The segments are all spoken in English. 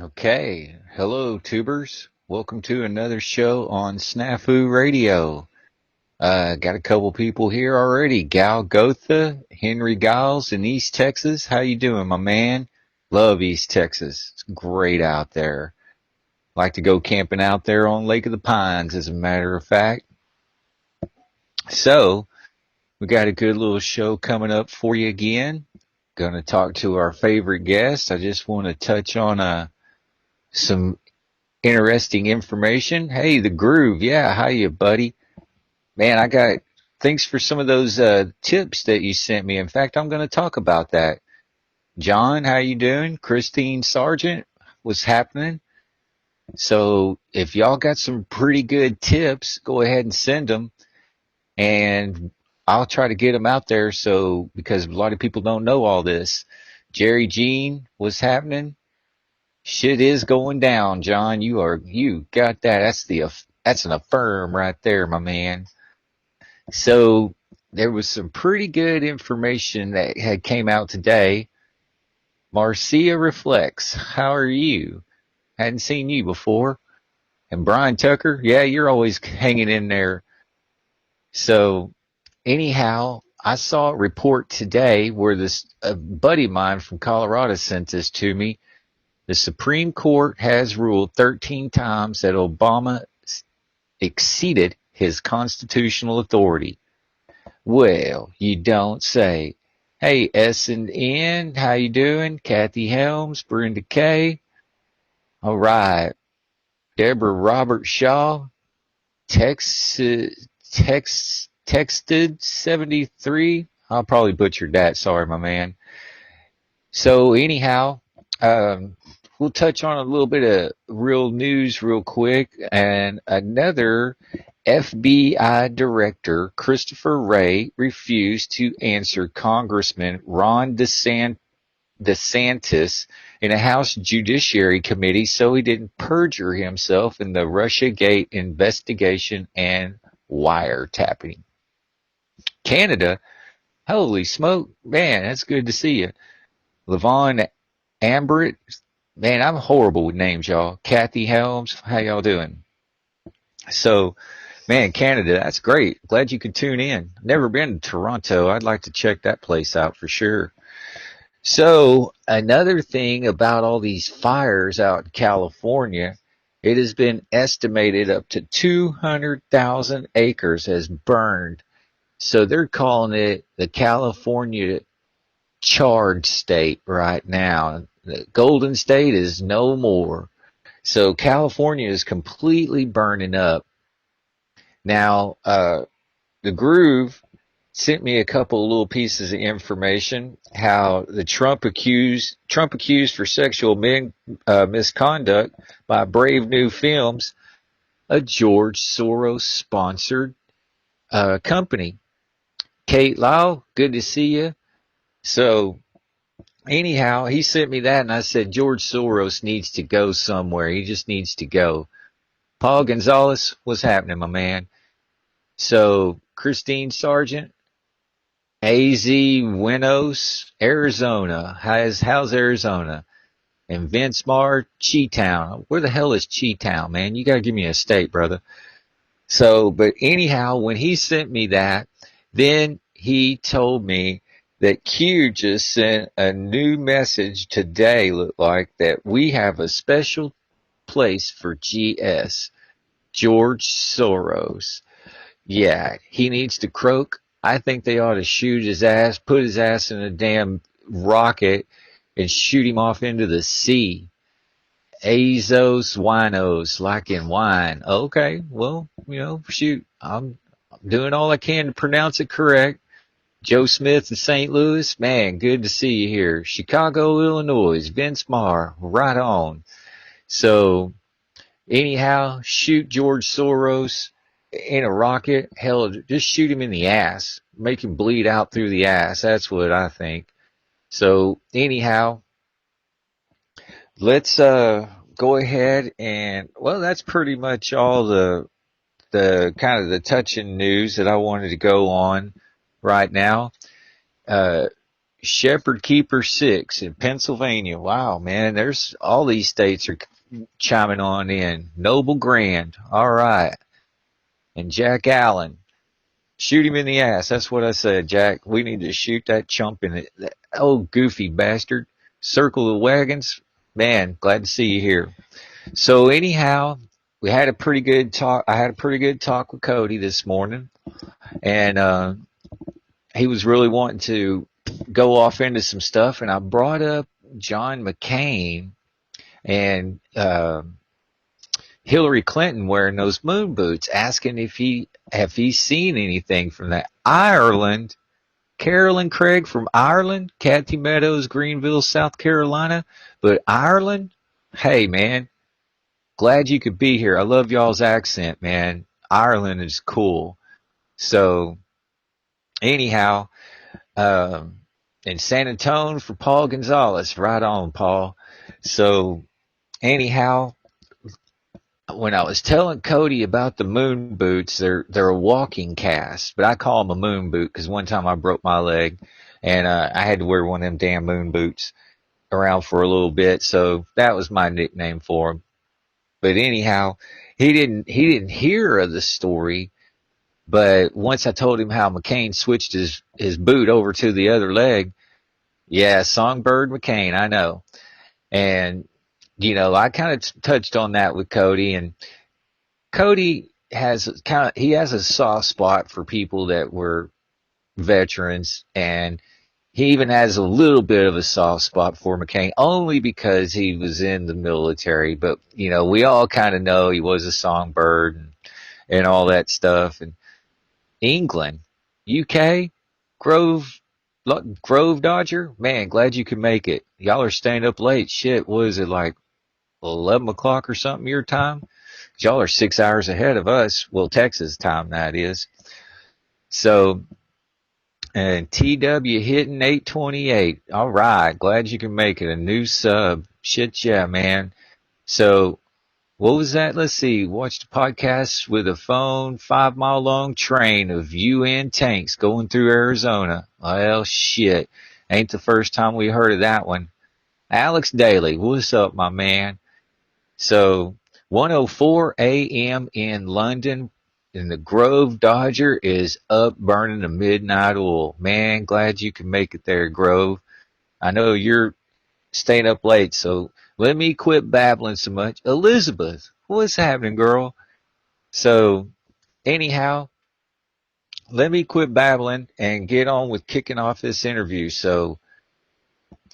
Okay. Hello, tubers. Welcome to another show on Snafu Radio. Got a couple people here already. Gal Gotha, Henry Giles in East Texas. How you doing, my man? Love East Texas. It's great out there. Like to go camping out there on Lake of the Pines, as a matter of fact. So, we got a good little show coming up for you again. Gonna talk to our favorite guest. I just want to touch on some interesting information. Hey, the Groove. Yeah, how you, buddy? Man, I got thanks for some of those tips that you sent me. In fact, I'm going to talk about that. John, how you doing? Christine Sargent, what's happening? So, if y'all got some pretty good tips, go ahead and send them, and I'll try to get them out there. So, because a lot of people don't know all this. Jerry Jean, what's happening? Shit is going down, John. You got that. That's an affirm right there, my man. So there was some pretty good information that had came out today. Marcia Reflects, how are you? Hadn't seen you before. And Brian Tucker, yeah, you're always hanging in there. So anyhow, I saw a report today where this a buddy of mine from Colorado sent this to me. The Supreme Court has ruled 13 times that Obama exceeded his constitutional authority. Well, you don't say. Hey, S&N, how you doing? Kathy Helms, Brenda K. All right. Deborah Robert Shaw, texted 73. I'll probably butcher that. Sorry, my man. So anyhow, we'll touch on a little bit of real news real quick. And another FBI Director, Christopher Wray, refused to answer Congressman Ron DeSantis in a House Judiciary Committee so he didn't perjure himself in the Russiagate investigation and wiretapping. Canada, holy smoke, man, that's good to see you. Levon Ambrit, man, I'm horrible with names, y'all. Kathy Helms, how y'all doing? So, man, Canada, that's great. Glad you could tune in. Never been to Toronto. I'd like to check that place out for sure. So, another thing about all these fires out in California, it has been estimated up to 200,000 acres has burned. So they're calling it the California charred state right now. The Golden State is no more. So California is completely burning up. Now, the Groove sent me a couple of little pieces of information how the Trump accused for sexual misconduct by Brave New Films, a George Soros sponsored company. Kate Lau, good to see you. So anyhow, he sent me that, and I said George Soros needs to go somewhere. He just needs to go. Paul Gonzalez, what's happening, my man? So Christine Sargent, AZ Winos, Arizona. How's Arizona? And Vince Marr, Cheetown. Where the hell is Cheetown, man? You gotta give me a state, brother. So, but anyhow, when he sent me that, then he told me that Q just sent a new message today, look like, that we have a special place for GS, George Soros. Yeah, he needs to croak. I think they ought to shoot his ass, put his ass in a damn rocket, and shoot him off into the sea. Azos winos, like in wine. Okay, well, shoot. I'm doing all I can to pronounce it correct. Joe Smith in St. Louis, man, good to see you here. Chicago, Illinois, Vince Marr, right on. So, anyhow, shoot George Soros in a rocket. Hell, just shoot him in the ass. Make him bleed out through the ass. That's what I think. So, anyhow, let's go ahead and, well, that's pretty much all the kind of the touching news that I wanted to go on right now. Uh, Shepherd Keeper 6 in Pennsylvania. Wow, man, there's all these states are chiming on in. Noble Grand. All right. And Jack Allen. Shoot him in the ass. That's what I said, Jack. We need to shoot that chump in it. That old goofy bastard. Circle the wagons. Man, glad to see you here. So anyhow, we had a pretty good talk. I had a pretty good talk with Cody this morning, and he was really wanting to go off into some stuff, and I brought up John McCain and Hillary Clinton wearing those moon boots, asking if he seen anything from that. Ireland, Carolyn Craig from Ireland, Kathy Meadows, Greenville, South Carolina, but Ireland, hey man, glad you could be here. I love y'all's accent, man. Ireland is cool. So anyhow, in San Antonio for Paul Gonzalez. Right on, Paul. So anyhow, when I was telling Cody about the moon boots, they're a walking cast, but I call them a moon boot because one time I broke my leg and I had to wear one of them damn moon boots around for a little bit, so that was my nickname for him. But anyhow, he didn't hear of the story. But once I told him how McCain switched his boot over to the other leg, yeah, Songbird McCain, I know. And, you know, I kind of touched on that with Cody, and Cody has he has a soft spot for people that were veterans, and he even has a little bit of a soft spot for McCain, only because he was in the military. But, you know, we all kind of know he was a songbird and all that stuff. And England, UK, Grove Dodger, man, glad you could make it. Y'all are staying up late. Shit, what is it, like 11 o'clock or something your time? Y'all are 6 hours ahead of us. Well, Texas time, that is. So, and TW hitting 828. All right, glad you can make it. A new sub. Shit, yeah, man. So, what was that? Let's see. Watched a podcast with a phone, 5 mile long train of UN tanks going through Arizona. Well, shit. Ain't the first time we heard of that one. Alex Daly, what's up, my man? So, 1:04 a.m. in London, and the Grove Dodger is up burning the midnight oil. Man, glad you can make it there, Grove. I know you're staying up late, so let me quit babbling so much. Elizabeth, what's happening, girl? So, anyhow, let me quit babbling and get on with kicking off this interview. So,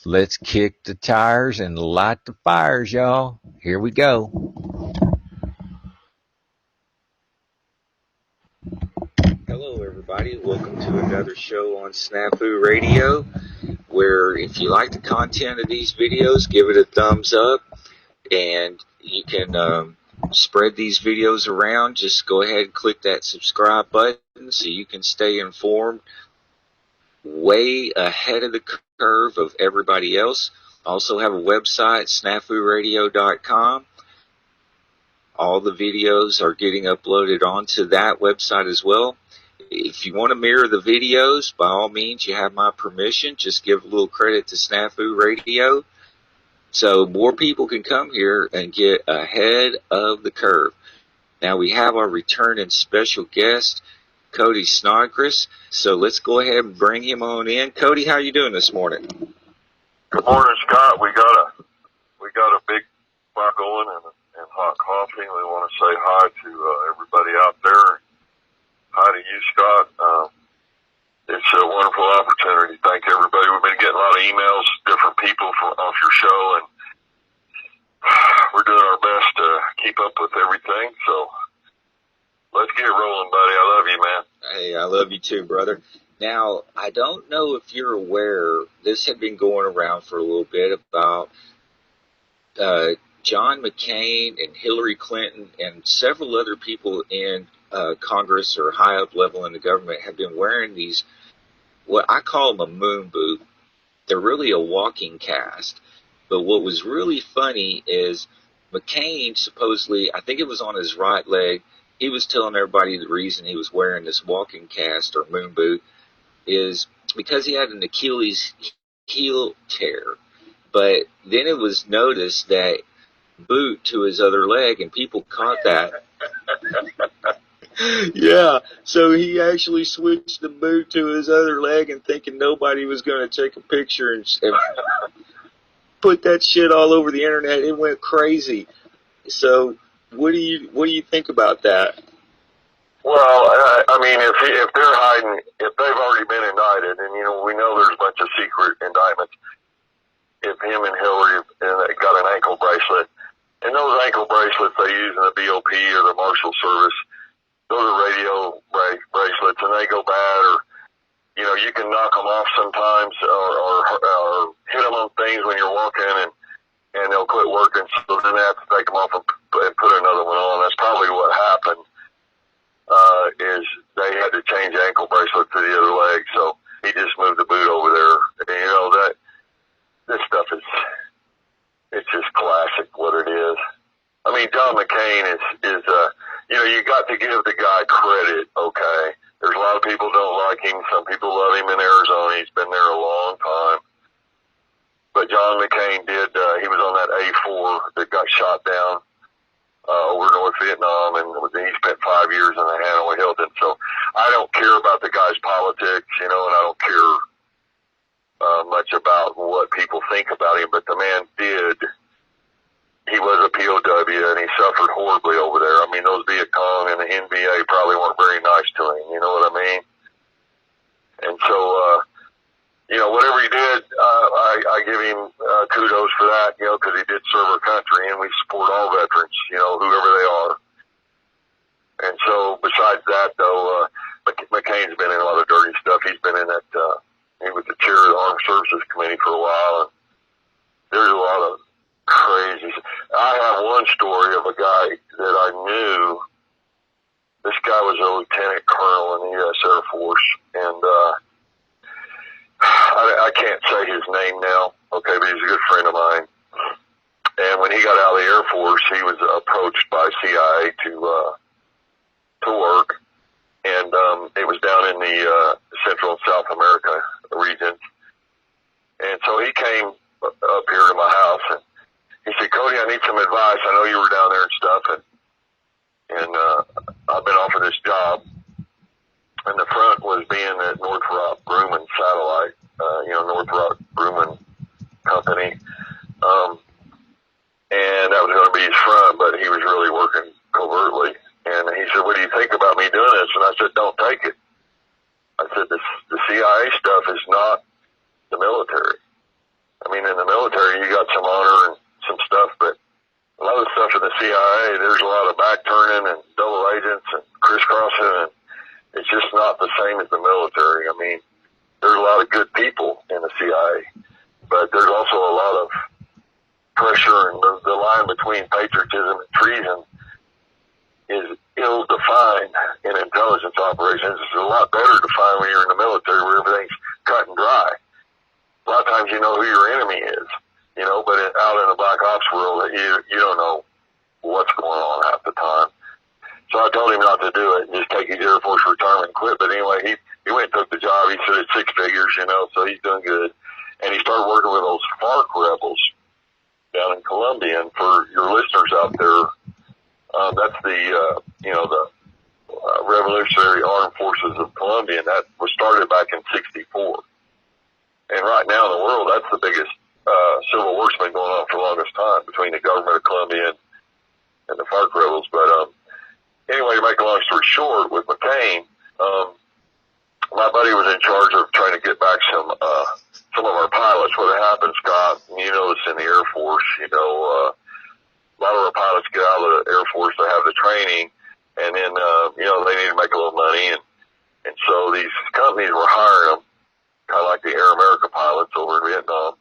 let's kick the tires and light the fires, y'all. Here we go. Hello, everybody. Welcome to another show on Snafu Radio, where if you like the content of these videos, give it a thumbs up, and you can spread these videos around. Just go ahead and click that subscribe button so you can stay informed way ahead of the curve of everybody else. Also have a website, snafuradio.com. All the videos are getting uploaded onto that website as well. If you want to mirror the videos, by all means, you have my permission. Just give a little credit to Snafu Radio so more people can come here and get ahead of the curve. Now we have our returning special guest, Cody Snodgrass. So let's go ahead and bring him on in. Cody, how you doing this morning? Good morning, Scott. We got a big fire going and hot coffee. We want to say hi to everybody out there. Hi to you, Scott. It's a wonderful opportunity. Thank everybody. We've been getting a lot of emails, different people off your show, and we're doing our best to keep up with everything. So let's get rolling, buddy. I love you, man. Hey, I love you too, brother. Now, I don't know if you're aware, this had been going around for a little bit about John McCain and Hillary Clinton and several other people in Congress or high up level in the government have been wearing these, what I call them a moon boot. They're really a walking cast. But what was really funny is McCain supposedly, I think it was on his right leg, he was telling everybody the reason he was wearing this walking cast or moon boot is because he had an Achilles heel tear. But then it was noticed that boot to his other leg, and people caught that. Yeah, so he actually switched the boot to his other leg and thinking nobody was going to take a picture and put that shit all over the internet. It went crazy. So what do you think about that? Well, I mean, if they're hiding, if they've already been indicted, and we know there's a bunch of secret indictments. If him and Hillary got an ankle bracelet, and those ankle bracelets they use in the BOP or the Marshal Service, those are radio bracelets, and they go bad, or you can knock them off sometimes, or hit them on things when you're walking, and they'll quit working. So then they have to take them off and put another one on. That's probably what happened. Is they had to change the ankle bracelet to the other leg, so he just moved the boot over there. And that this stuff it's just classic what it is. I mean, John McCain is you got to give the guy credit, okay? There's a lot of people don't like him. Some people love him in Arizona. He's been there a long time. But John McCain he was on that A4 that got shot down over North Vietnam, and he spent 5 years in the Hanoi Hilton. So I don't care about the guy's politics, and I don't care much about what people think about him, but the man he was a POW, and he suffered horribly over there. I mean, those Viet Cong and the NBA probably weren't very nice to him, you know what I mean? And so, whatever he did, I give him kudos for that, because he did serve our country, and we support all veterans, whoever they are. And so, besides that, though, McCain's been in a lot of dirty stuff. He's been in that, he was the chair of the Armed Services Committee for a while, and there's a lot of crazy. I have one story of a guy that I knew. This guy was a lieutenant colonel in the U.S. Air Force, and I can't say his name now, okay, but he's a good friend of mine. And when he got out of the Air Force, he was approached by CIA to work, and it was down in the Central and South America region. And so he came up here to my house, and he said, "Cody, I need some advice. I know you were down there and stuff, and I've been offered this job." And the front was being at Northrop Grumman Satellite, Northrop Grumman Company. And that was going to be his front, but he was really working covertly. And he said, "What do you think about me doing this?" And I said, "Don't take it." I said, the CIA stuff is not the military. I mean, in the military, you got some honor and some stuff, but a lot of the stuff in the CIA, there's a lot of back turning and double agents and crisscrossing, and it's just not the same as the military. I mean, there's a lot of good people in the CIA, but there's also a lot of pressure, and the line between patriotism and treason is ill-defined in intelligence operations. It's a lot better defined when you're in the military, where everything's cut and dry. A lot of times you know who your enemy is, but out in the black ops world, you don't know what's going on half the time. So I told him not to do it and just take his Air Force retirement and quit. But anyway, he went and took the job. He said it's 6 figures, so he's doing good. And he started working with those FARC rebels down in Colombia. And for your listeners out there, that's the Revolutionary Armed Forces of Colombia, and that was started back in '64. And right now in the world, that's the biggest civil war's been going on for the longest time between the government of Colombia and the FARC rebels. But anyway, to make a long story short, with McCain, my buddy was in charge of trying to get back some of our pilots. What happened, Scott, and you know this in the Air Force, a lot of our pilots get out of the Air Force to have the training, and then, they need to make a little money, and so these companies were hiring them, kind of like the Air America pilots over in Vietnam.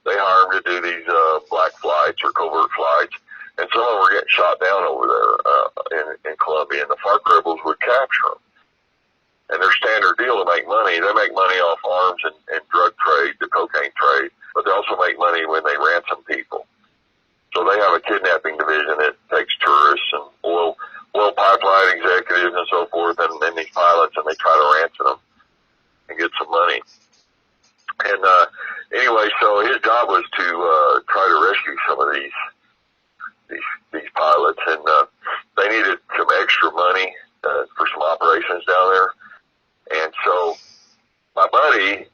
They hire them to do these black flights or covert flights, and some of them were getting shot down over there in Colombia, and the FARC rebels would capture them. And their standard deal to make money, they make money off arms and drug trade, the cocaine trade, but they also make money when they ransom people. So they have a kidnapping division that takes tourists and oil pipeline executives and so forth, and these pilots, and they try to ransom them and get some money. And Anyway, so his job was to try to rescue some of these pilots, and they needed some extra money for some operations down there. And so my buddy,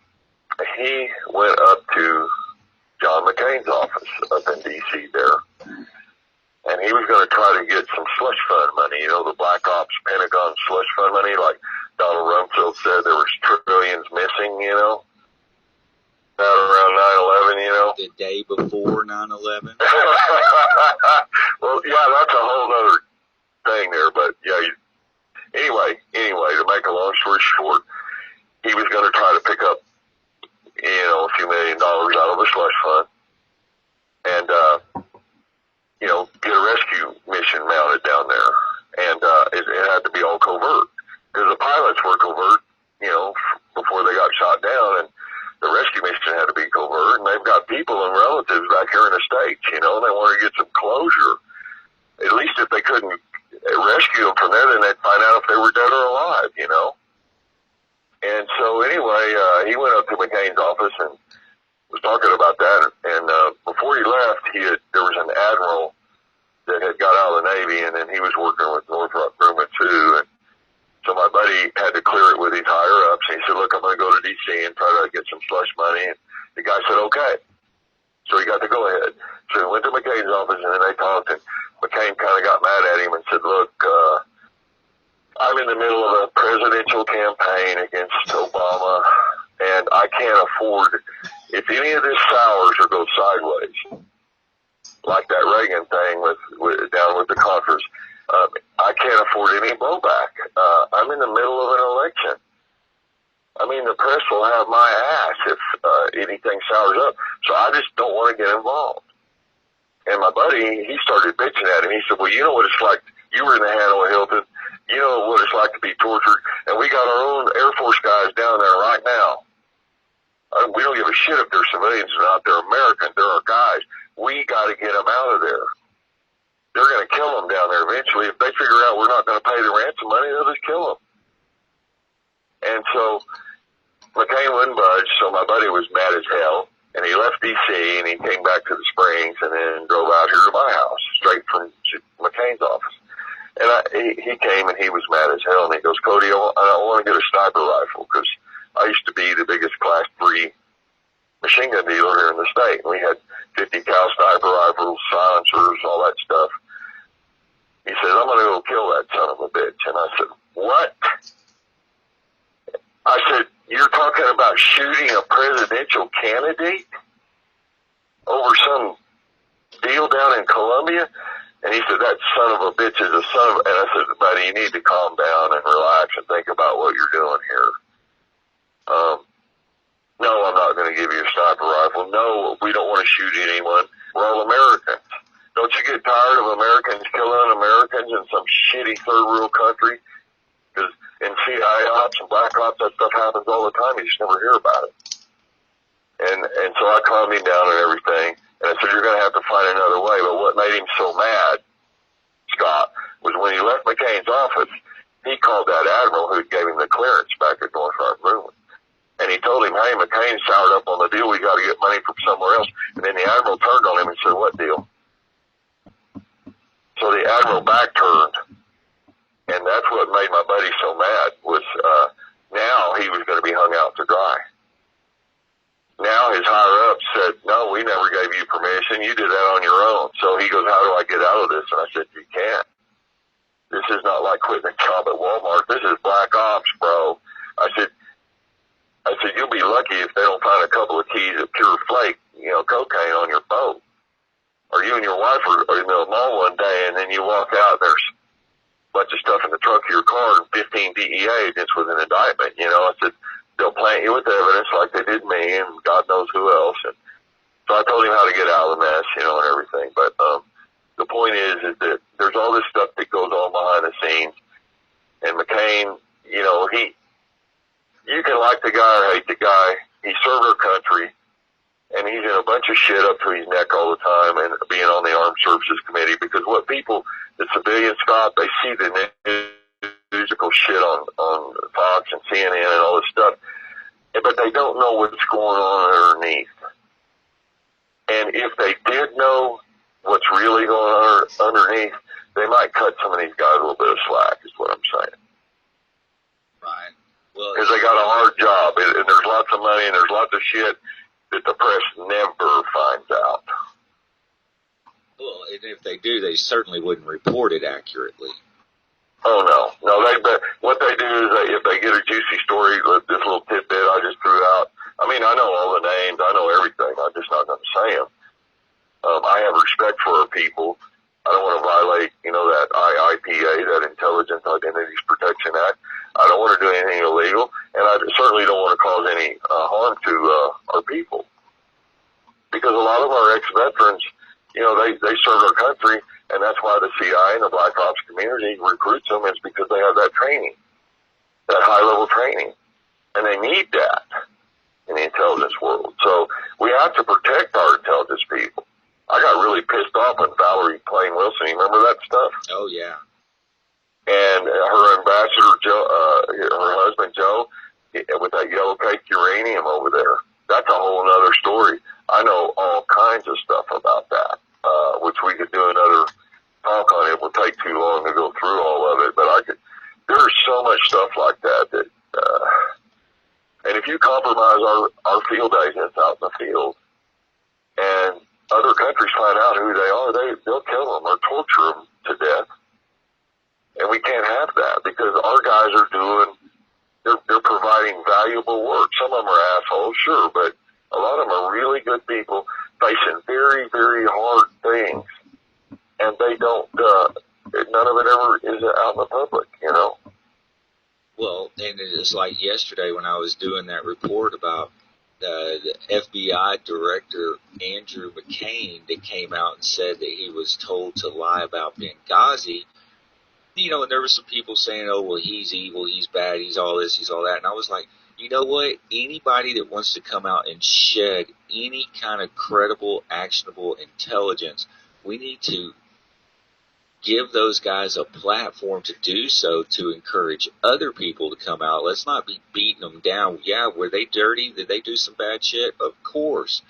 he went up to John McCain's office up in D.C. there, and he was going to try to get some slush fund money, you know, the Black Ops Pentagon slush fund money, like Donald Rumsfeld said there was trillions missing, you know, around 9/11, you know. The day before 9/11. Well, yeah, that's a whole other thing there, but yeah. Anyway, to make a long story short, he was going to try to pick up, you know, a few $1 million out of the slush fund, and you know, get a rescue mission mounted down there, and it had to be all covert because the pilots were covert, you know, before they got shot down, and the rescue mission had to be covert, and they've got people and relatives back here in the States, you know, and they want to get some closure. At least if they couldn't rescue them from there, then they'd find out if they were dead or alive, you know. And so anyway, he went up to McCain's office and was talking about that, and before he left, there was an admiral that had got out of the Navy, and then he was working with Northrop Grumman too, and so my buddy had to clear it with his higher ups. He said, look, I'm going to go to D.C. and try to get some slush money. And the guy said, okay. So he got to go ahead. So he went to McCain's office, and then they talked, and McCain kind of got mad at him and said, look, I'm in the middle of a presidential campaign against Obama, and I can't afford, if any of this sours or goes sideways, like that Reagan thing with down with the Contras, I can't afford any blowback. I'm in the middle of an election. I mean, the press will have my ass if anything sours up. So I just don't want to get involved. And my buddy, he started bitching at him. He said, well, you know what it's like. You were in the Hanoi Hilton. You know what it's like to be tortured. And we got our own Air Force guys down there right now. We don't give a shit if they're civilians or not. They're American. They're our guys. We got to get them out of there. They're going to kill them down there eventually. If they figure out we're not going to pay the ransom money, they'll just kill them. And so McCain wouldn't budge, so my buddy was mad as hell, and he left D.C., and he came back to the Springs and then drove out here to my house, straight from McCain's office. And he came, and he was mad as hell, and he goes, Cody, I want to get a sniper rifle, because I used to be the biggest Class 3 machine gun dealer here in the state. We had 50 cal sniper rifles, silencers, all that stuff. He said, I'm going to go kill that son of a bitch. And I said, what? I said, you're talking about shooting a presidential candidate over some deal down in Colombia? And he said, that son of a bitch is a son of, and I said, buddy, you need to calm down and relax and think about what you're doing here. No, I'm not going to give you a sniper rifle. No, we don't want to shoot anyone. We're all Americans. Don't you get tired of Americans killing Americans in some shitty third world country? Because in CIA ops and black ops, that stuff happens all the time. You just never hear about it. And so I calmed him down and everything. And I said, you're going to have to find another way. But what made him so mad, Scott, was when he left McCain's office, he called that admiral who gave him the clearance back at Northrop Grumman. And he told him, hey, McCain soured up on the deal. We got to get money from somewhere else. And then the admiral turned on him and said, what deal? So the admiral back turned. And that's what made my buddy so mad was now he was going to be hung out to dry. Now his higher up said, no, we never gave you permission. You did that on your own. So he goes, how do I get out of this? And I said, you can't. This is not like quitting a job at Walmart. This is black ops, bro. I said, you'll be lucky if they don't find a couple of keys of pure flake, cocaine on your boat. Or you and your wife are in the mall one day and then you walk out, there's a bunch of stuff in the trunk of your car and 15 DEA agents with an indictment. I said, they'll plant you with evidence like they did me and God knows who else. And so I told him how to get out of the mess, and everything. But the point is that there's all this stuff that goes on behind the scenes. And McCain, you can like the guy or hate the guy. He served our country, and he's in a bunch of shit up to his neck all the time and being on the Armed Services Committee because what people, the civilians, Scott, they see the musical shit on Fox and CNN and all this stuff, but they don't know what's going on underneath. And if they did know what's really going on underneath, they might cut some of these guys a little bit of slack, is what I'm saying. Right. Well, Because they got a hard job, and there's lots of money, and there's lots of shit that the press never finds out. well, and if they do, they certainly wouldn't report it accurately. Oh no, what they do is if they get a juicy story, this little tidbit I just threw out. I mean, I know all the names, I know everything. I'm just not going to say them. I have respect for our people. I don't want to violate, that IIPA, that Intelligence Identities Protection Act. I don't want to do anything illegal, and I certainly don't want to cause any harm to our people. Because a lot of our ex-veterans, they serve our country, and that's why the CI and the Black Ops community recruits them, is because they have that training, that high-level training, and they need that in the intelligence world. So we have to protect our intelligence people. I got really pissed off when Valerie Plame Wilson, you remember that stuff? Oh, yeah. And her ambassador, Joe, her husband, Joe, with that yellow cake uranium over there. That's a whole other story. I know all kinds of stuff about that, which we could do another talk on. It will take too long to go through all of it, but there's so much stuff like that and if you compromise our field agents out in the field, and other countries find out who they are, they'll kill them or torture them to death. And we can't have that, because our guys are they're providing valuable work. Some of them are assholes, sure, but a lot of them are really good people facing very, very hard things. And they don't, none of it ever is out in the public, Well, and it is like yesterday when I was doing that report about the FBI director, Andrew McCain, that came out and said that he was told to lie about Benghazi. And there were some people saying, oh, well, he's evil, he's bad, he's all this, he's all that. And I was like, you know what? Anybody that wants to come out and shed any kind of credible, actionable intelligence, we need to give those guys a platform to do so, to encourage other people to come out. Let's not be beating them down. Yeah, were they dirty? Did they do some bad shit? Of course.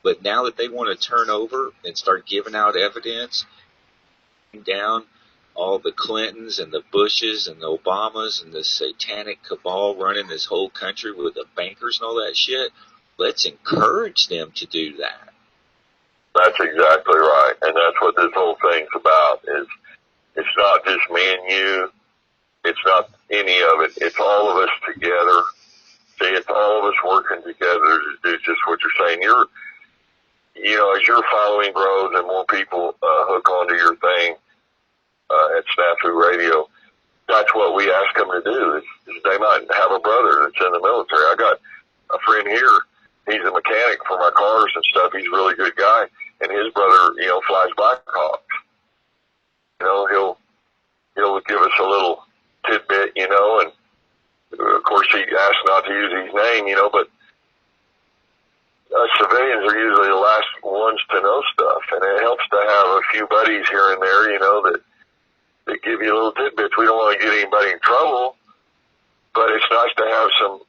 But now that they want to turn over and start giving out evidence, down all the Clintons and the Bushes and the Obamas and the satanic cabal running this whole country with the bankers and all that shit, let's encourage them to do that. That's exactly right. And that's what this whole thing's about, is it's not just me and you. It's not any of it. It's all of us together. See, it's all of us working together to do just what you're saying. As your following grows and more people hook onto your thing at Snafu Radio, that's what we ask them to do. Is they might have a brother that's in the military. I got a friend here. He's a mechanic for my cars and stuff. He's a really good guy. And his brother, flies Blackhawks. He'll give us a little tidbit, and of course he asked not to use his name, but civilians are usually the last ones to know stuff, and it helps to have a few buddies here and there, that give you little tidbits. We don't want to get anybody in trouble, but it's nice to have some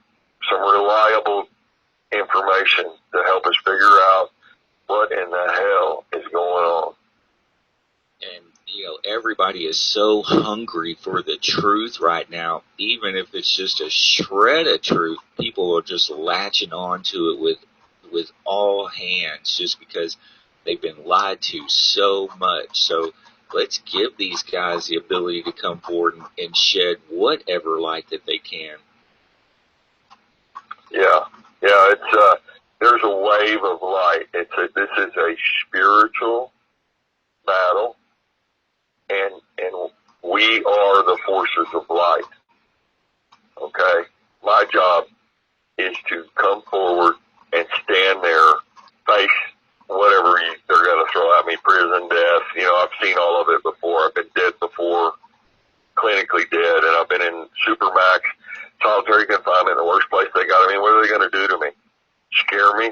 reliable information to help us figure out what in the hell is going on. And, everybody is so hungry for the truth right now. Even if it's just a shred of truth, people are just latching on to it with all hands, just because they've been lied to so much. So let's give these guys the ability to come forward and shed whatever light that they can. Yeah, it's there's a wave of light. This is a spiritual battle, and we are the forces of light. Okay? My job is to come forward and stand there, face whatever they're going to throw at me, prison, death. I've seen all of it before. I've been dead before, clinically dead, and I've been in supermax solitary confinement, the worst place they got. What are they going to do to me? Scare me?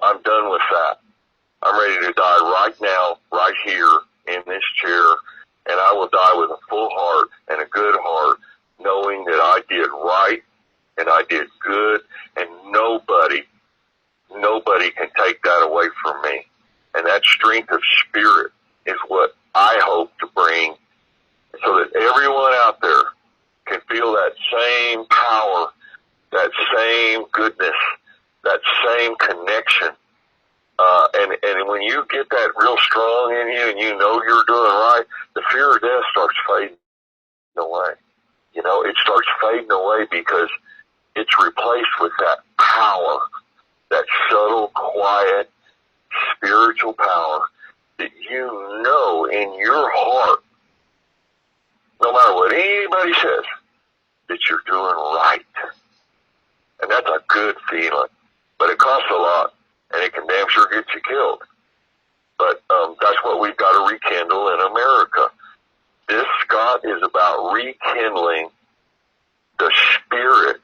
I'm done with that. I'm ready to die right now, right here in this chair, and I will die with a full heart and a good heart, knowing that I did right and I did good, and nobody can take that away from me. in you and you know you're doing right, the fear of death starts fading away. You know, it starts fading away because it's replaced with that power, that subtle, quiet, spiritual power that you know in your heart, no matter what anybody says, that you're doing right. And that's a good feeling. But it costs a lot, and it can damn sure get you killed. But that's what we've got to rekindle in America. This, Scott, is about rekindling the spirit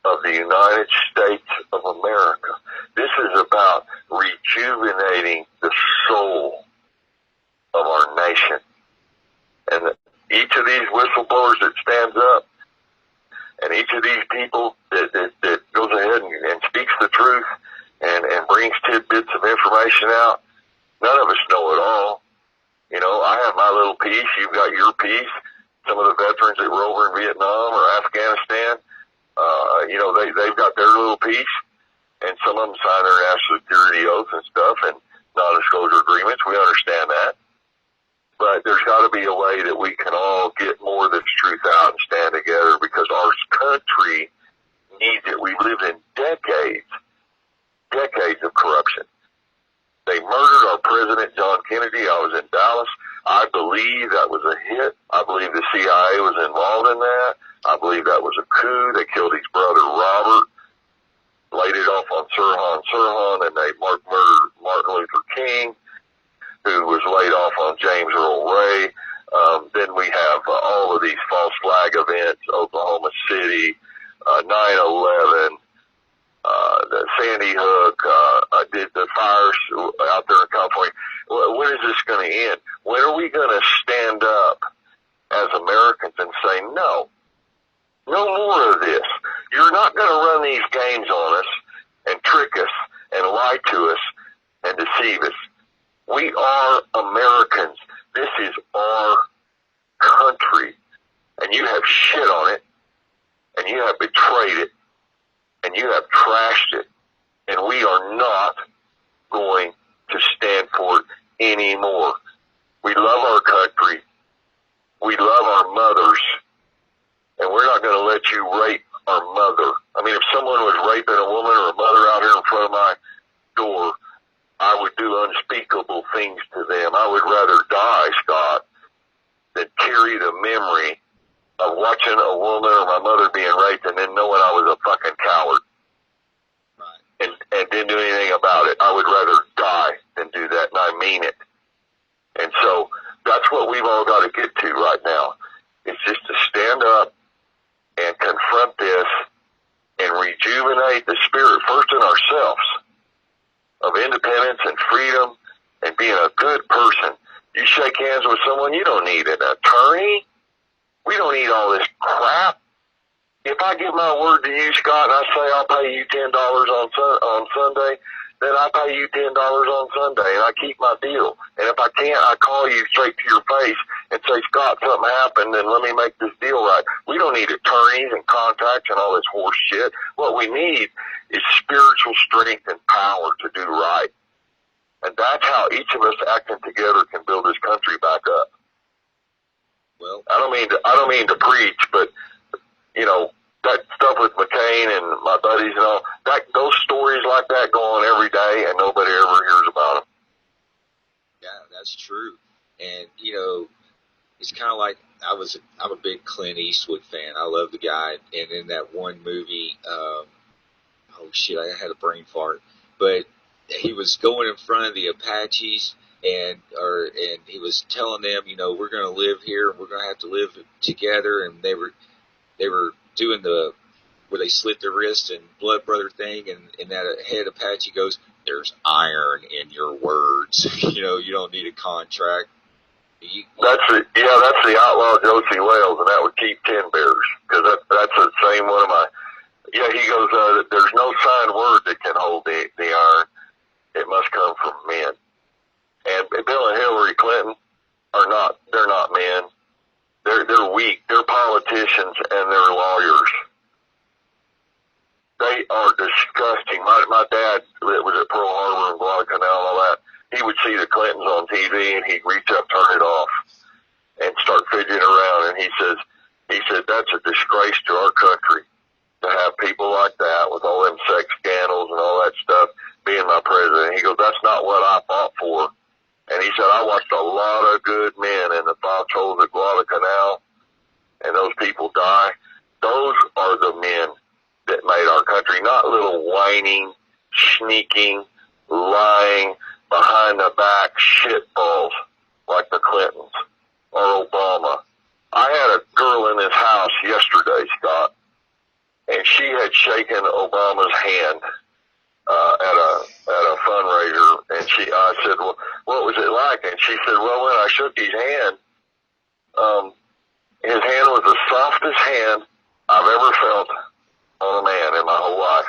of the United States of America. This is about rejuvenating the soul of our nation. And each of these whistleblowers that stands up, and each of these people that goes ahead and speaks the truth and brings tidbits of information out, none of us know it all. You know, I have my little piece, you've got your piece. Some of the veterans that were over in Vietnam or Afghanistan, you know, they've got their little piece, and some of them sign their national security oaths and stuff and non-disclosure agreements. We understand that. But there's got to be a way that we can all get more of this truth out and stand together, because our country needs it. We lived in decades of corruption. They murdered our president, John Kennedy. I was in Dallas. I believe that was a hit. I believe the CIA was involved in that. I believe that was a coup. They killed his brother, Robert, laid it off on Sirhan, and they murdered Martin Luther King, who was laid off on James Earl Ray. Then we have all of these false flag events, Oklahoma City, 9/11, the Sandy Hook, did the fires out there in California. When is this going to end? When are we going to stand up as Americans and say, no more of this? You're not going to run these games on us and trick us and lie to us and deceive us. We are Americans. This is our country. And you have shit on it, and you have betrayed it, and you have trashed it. And we are not going to stand for it anymore. We love our country. We love our mothers. And we're not going to let you rape our mother. I mean, if someone was raping a woman or a mother out here in front of my door, I would do unspeakable things to them. I would rather die, Scott, than carry the memory of watching a woman or my mother being raped and then knowing I was a fucking coward. Right. And didn't do anything about it. I would rather die than do that, and I mean it. And so that's what we've all got to get to right now. It's just to stand up and confront this and rejuvenate the spirit first in ourselves of independence and freedom and being a good person. You shake hands with someone, you don't need an attorney. We don't need all this crap. If I give my word to you, Scott, and I say I'll pay you $10 on Sunday, then I pay you $10 on Sunday, and I keep my deal. And if I can't, I call you straight to your face and say, Scott, something happened, and let me make this deal right. We don't need attorneys and contacts and all this horse shit. What we need is spiritual strength and power to do right. And that's how each of us acting together can build this country back up. Well, I don't mean to preach, but you know, that stuff with McCain and my buddies and all, those stories like that go on every day and nobody ever hears about them. Yeah, that's true. And, you know, it's kind of like I'm a big Clint Eastwood fan. I love the guy. And in that one movie, oh shit, I had a brain fart. But he was going in front of the Apaches and he was telling them, you know, we're going to live here and we're going to have to live together. And they were doing where they slit their wrist and blood brother thing. And that head Apache goes, there's iron in your words. You know, you don't need a contract. That's the outlaw Josie Wales, and that would keep 10 bears, because that's the same one of my. Yeah, he goes. There's no signed word that can hold the iron. It must come from men. And Bill and Hillary Clinton are not. They're not men. They're weak. They're politicians and they're lawyers. They are disgusting. My dad was at Pearl Harbor and Guadalcanal and all that. he would see the Clintons on TV and he'd reach up, turn it off, and start fidgeting around. And he said, that's a disgrace to our country to have people like that with all them sex scandals and all that stuff being my president. He goes, that's not what I fought for. And he said, I watched a lot of good men in the foxholes at Guadalcanal, and those people die. Those are the men that made our country, not little whining, sneaking, lying, behind the back shitballs like the Clintons or Obama. I had a girl in this house yesterday, Scott, and she had shaken Obama's hand at a fundraiser, and I said, well, what was it like? And she said, well, when I shook his hand was the softest hand I've ever felt on a man in my whole life.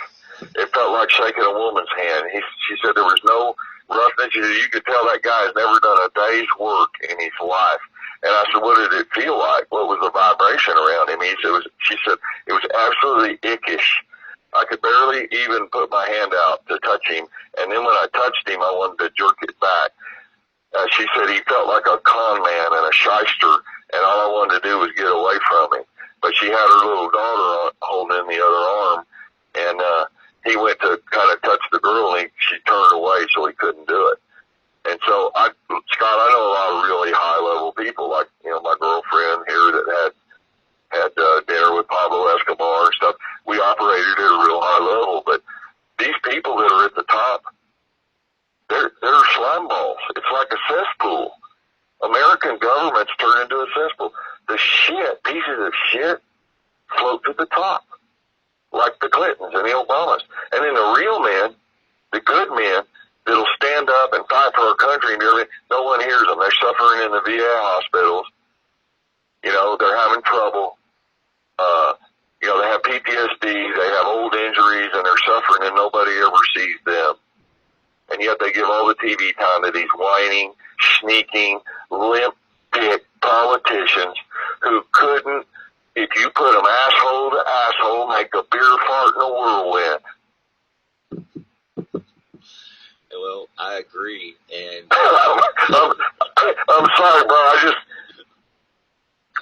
It felt like shaking a woman's hand. She said there was no roughness. You could tell that guy has never done a day's work in his life. And I said, what did it feel like? What was the vibration around him? She said, it was absolutely ickish. I could barely even put my hand out to touch him. And then when I touched him, I wanted to jerk it back. She said he felt like a con man and a shyster, and all I wanted to do was get away from him. But she had her little daughter holding the other arm, and he went to kind of touch the girl, and she turned away, so he couldn't do it. And so, Scott, I know a lot of really high-level people, like, my girlfriend here that had dinner with Pablo Escobar and stuff. We operated at a real high level, but these people that are at the top, they're slime balls. It's like a cesspool. American government's turned into a cesspool. The pieces of shit float to the top, like the Clintons and the Obamas. And then the real men, the good men, that'll stand up and fight for our country and everything, no one hears them. They're suffering in the VA hospitals. They're having trouble. They have PTSD, they have old injuries, and they're suffering, and nobody ever sees them. And yet they give all the TV time to these whining, sneaking, limp-dick politicians who couldn't, if you put them asshole to asshole, make a beer fart in a whirlwind. Well, I agree, and I'm sorry, bro.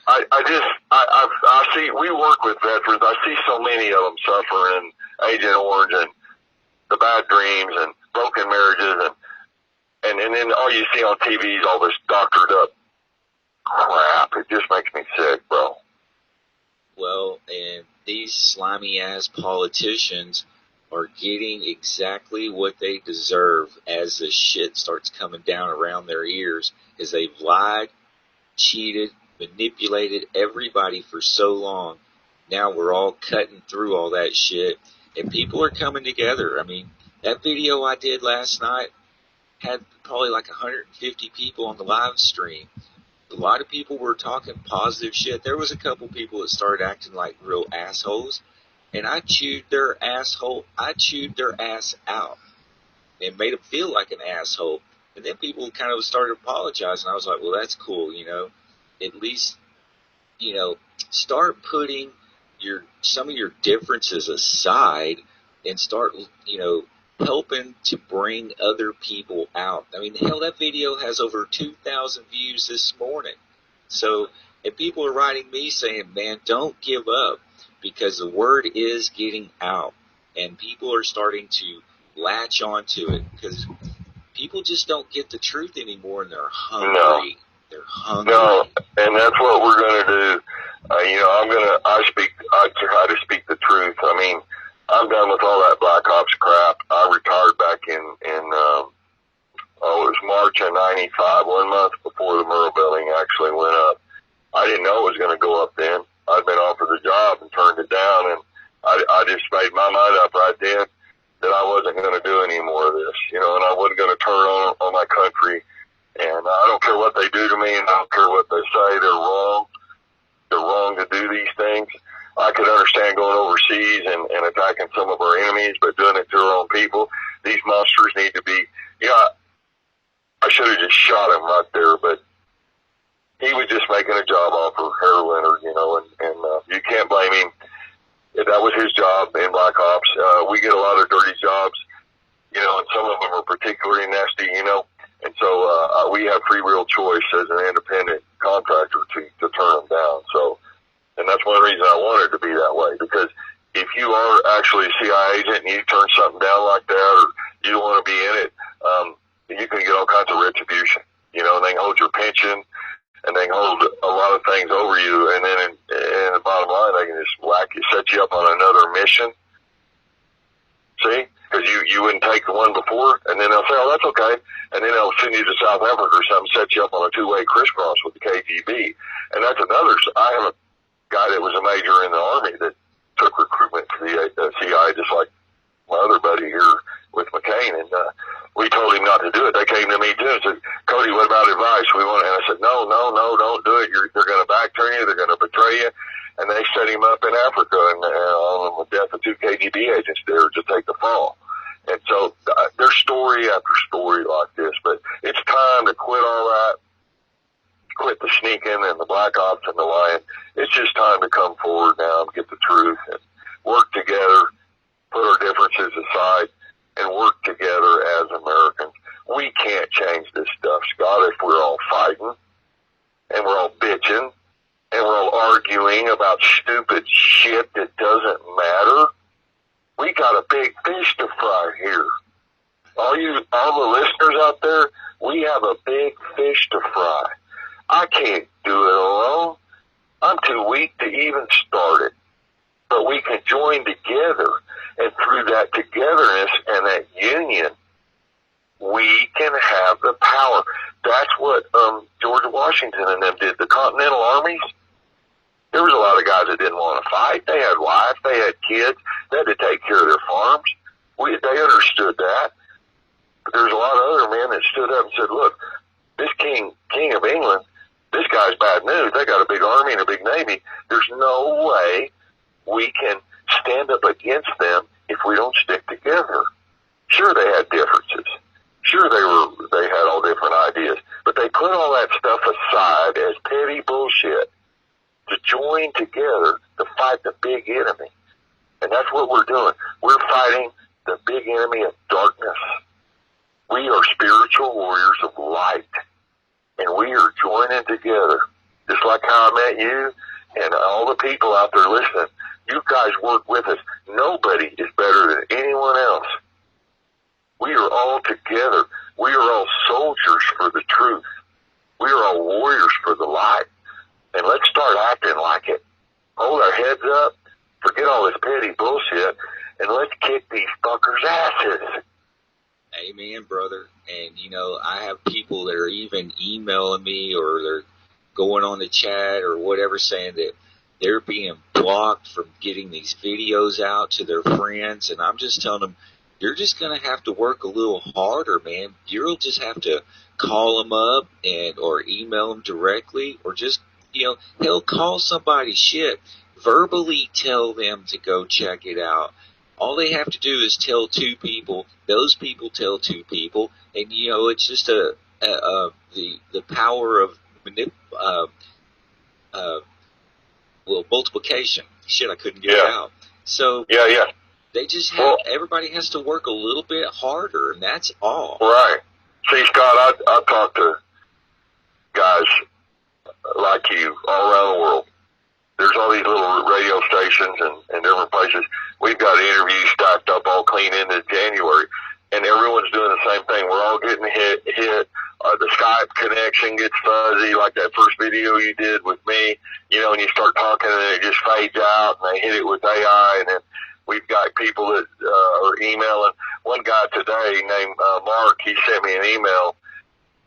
I see. We work with veterans. I see so many of them suffering, Agent Orange, and the bad dreams, and broken marriages, and then all you see on TV is all this doctored up crap. It just makes me sick, bro. Well, and these slimy ass politicians are getting exactly what they deserve as the shit starts coming down around their ears, as they've lied, cheated, manipulated everybody for so long. Now we're all cutting through all that shit, and people are coming together. I mean, that video I did last night had probably like 150 people on the live stream. A lot of people were talking positive shit. There was a couple people that started acting like real assholes, and I chewed their ass out and made them feel like an asshole. And then people kind of started apologizing. I was like, well, that's cool, At least, start putting some of your differences aside and start, helping to bring other people out. I mean, hell, that video has over 2,000 views this morning. So, and people are writing me saying, man, don't give up, because the word is getting out and people are starting to latch onto it, because people just don't get the truth anymore, and they're hungry. No. They're hungry. No, and that's what we're going to do. I try to speak the truth. I mean, I'm done with all that Black Ops crap. I retired back in it was March of 95, 1 month before the Murrah building actually went up. I didn't know it was going to go up then. I'd been offered the job and turned it down, and I just made my mind up right then that I wasn't going to do any more of this, and I wasn't going to turn on my country. And I don't care what they do to me, and I don't care what they say. They're wrong. They're wrong to do these things. I could understand going overseas and attacking some of our enemies, but doing it to our own people, these monsters need to be, I should have just shot him right there, but he was just making a job offer, heroin, and you can't blame him. That was his job in Black Ops. We get a lot of dirty jobs, and some of them are particularly nasty, And so we have free will choice as an independent contractor to turn them down. So, and that's one reason I wanted to be that way, because if you are actually a CIA agent and you turn something down like that, or you don't want to be in it, you can get all kinds of retribution. You know, they can hold your pension, and they can hold a lot of things over you, and then in the bottom line, they can just set you up on another mission. See? Because you wouldn't take the one before, and then they'll say, oh, that's okay, and then they'll send you to South Africa or something, set you up on a two-way crisscross with the KGB. And that's another. I have a guy that was a major in the Army that took recruitment to the CIA, just like my other buddy here with McCain, and we told him not to do it. They came to me too and said, Cody, what about advice? And I said, no, don't do it. They're going to backturn you. They're going to betray you. And they set him up in Africa and on the death of 2 KGB agents there to take the fall. And so there's story after story like this, but it's time to quit all that, quit the sneaking and the black ops and the lying. It's just time to come forward now and get the truth and work together, put our differences aside, and work together as Americans. We can't change this stuff, Scott, if we're all fighting and we're all bitching and we're all arguing about stupid shit that doesn't matter. We got a big fish to fry here. All the listeners out there, we have a big fish to fry. I can't do it alone. I'm too weak to even start it. But we can join together, and through that togetherness and that union, we can have the power. That's what George Washington and them did. The Continental Armies, there was a lot of guys that didn't want to fight. They had wives, they had kids, they had to take care of their farms. They understood that. But there's a lot of other men that stood up and said, look, this king of England, this guy's bad news. They got a big army and a big navy. There's no way we can stand up against them if we don't stick together. Sure, they had differences. Sure, they had all different ideas. But they put all that stuff aside as petty bullshit to join together to fight the big enemy. And that's what we're doing. We're fighting the big enemy of darkness. We are spiritual warriors of light. And we are joining together. Just like how I met you and all the people out there listening. You guys work with us. Nobody is better than anyone else. We are all together. We are all soldiers for the truth. We are all warriors for the light. And let's start acting like it. Hold our heads up. Forget all this petty bullshit. And let's kick these fuckers' asses. Amen, brother. And, I have people that are even emailing me or they're going on the chat or whatever saying that they're being blocked from getting these videos out to their friends. And I'm just telling them, you're just going to have to work a little harder, man. You'll just have to call them up or email them directly or just, hell, call somebody. Shit. Verbally tell them to go check it out. All they have to do is tell 2 people. Those people tell 2 people, and it's just the power of multiplication. Shit, I couldn't get it out. So yeah. They just have everybody has to work a little bit harder, and that's all. Right. See, Scott, I talk to guys like you all around the world. There's all these little radio stations and different places. We've got interviews stacked up all clean into January, and everyone's doing the same thing. We're all getting hit. The Skype connection gets fuzzy, like that first video you did with me, and you start talking and it just fades out, and they hit it with AI, and then we've got people that are emailing. One guy today named Mark, he sent me an email.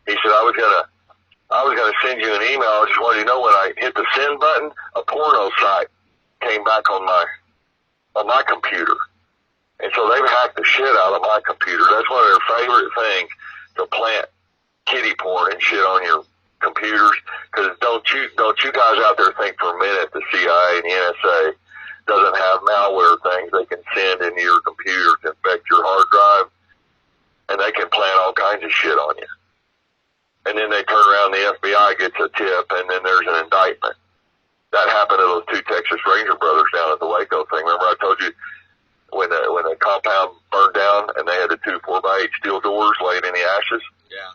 He said, I was gonna send you an email. I just wanted you to know when I hit the send button, a porno site came back on my computer. And so they've hacked the shit out of my computer. That's one of their favorite things, to plant kiddie porn and shit on your computers. Because don't you guys out there think for a minute the CIA and the NSA doesn't have malware things they can send into your computer to infect your hard drive, and they can plant all kinds of shit on you. And then they turn around, the FBI gets a tip, and then there's an indictment. That happened to those 2 Texas Ranger brothers down at the Waco thing. Remember I told you when the compound burned down and they had the 2 4x8 steel doors laid in the ashes? Yeah.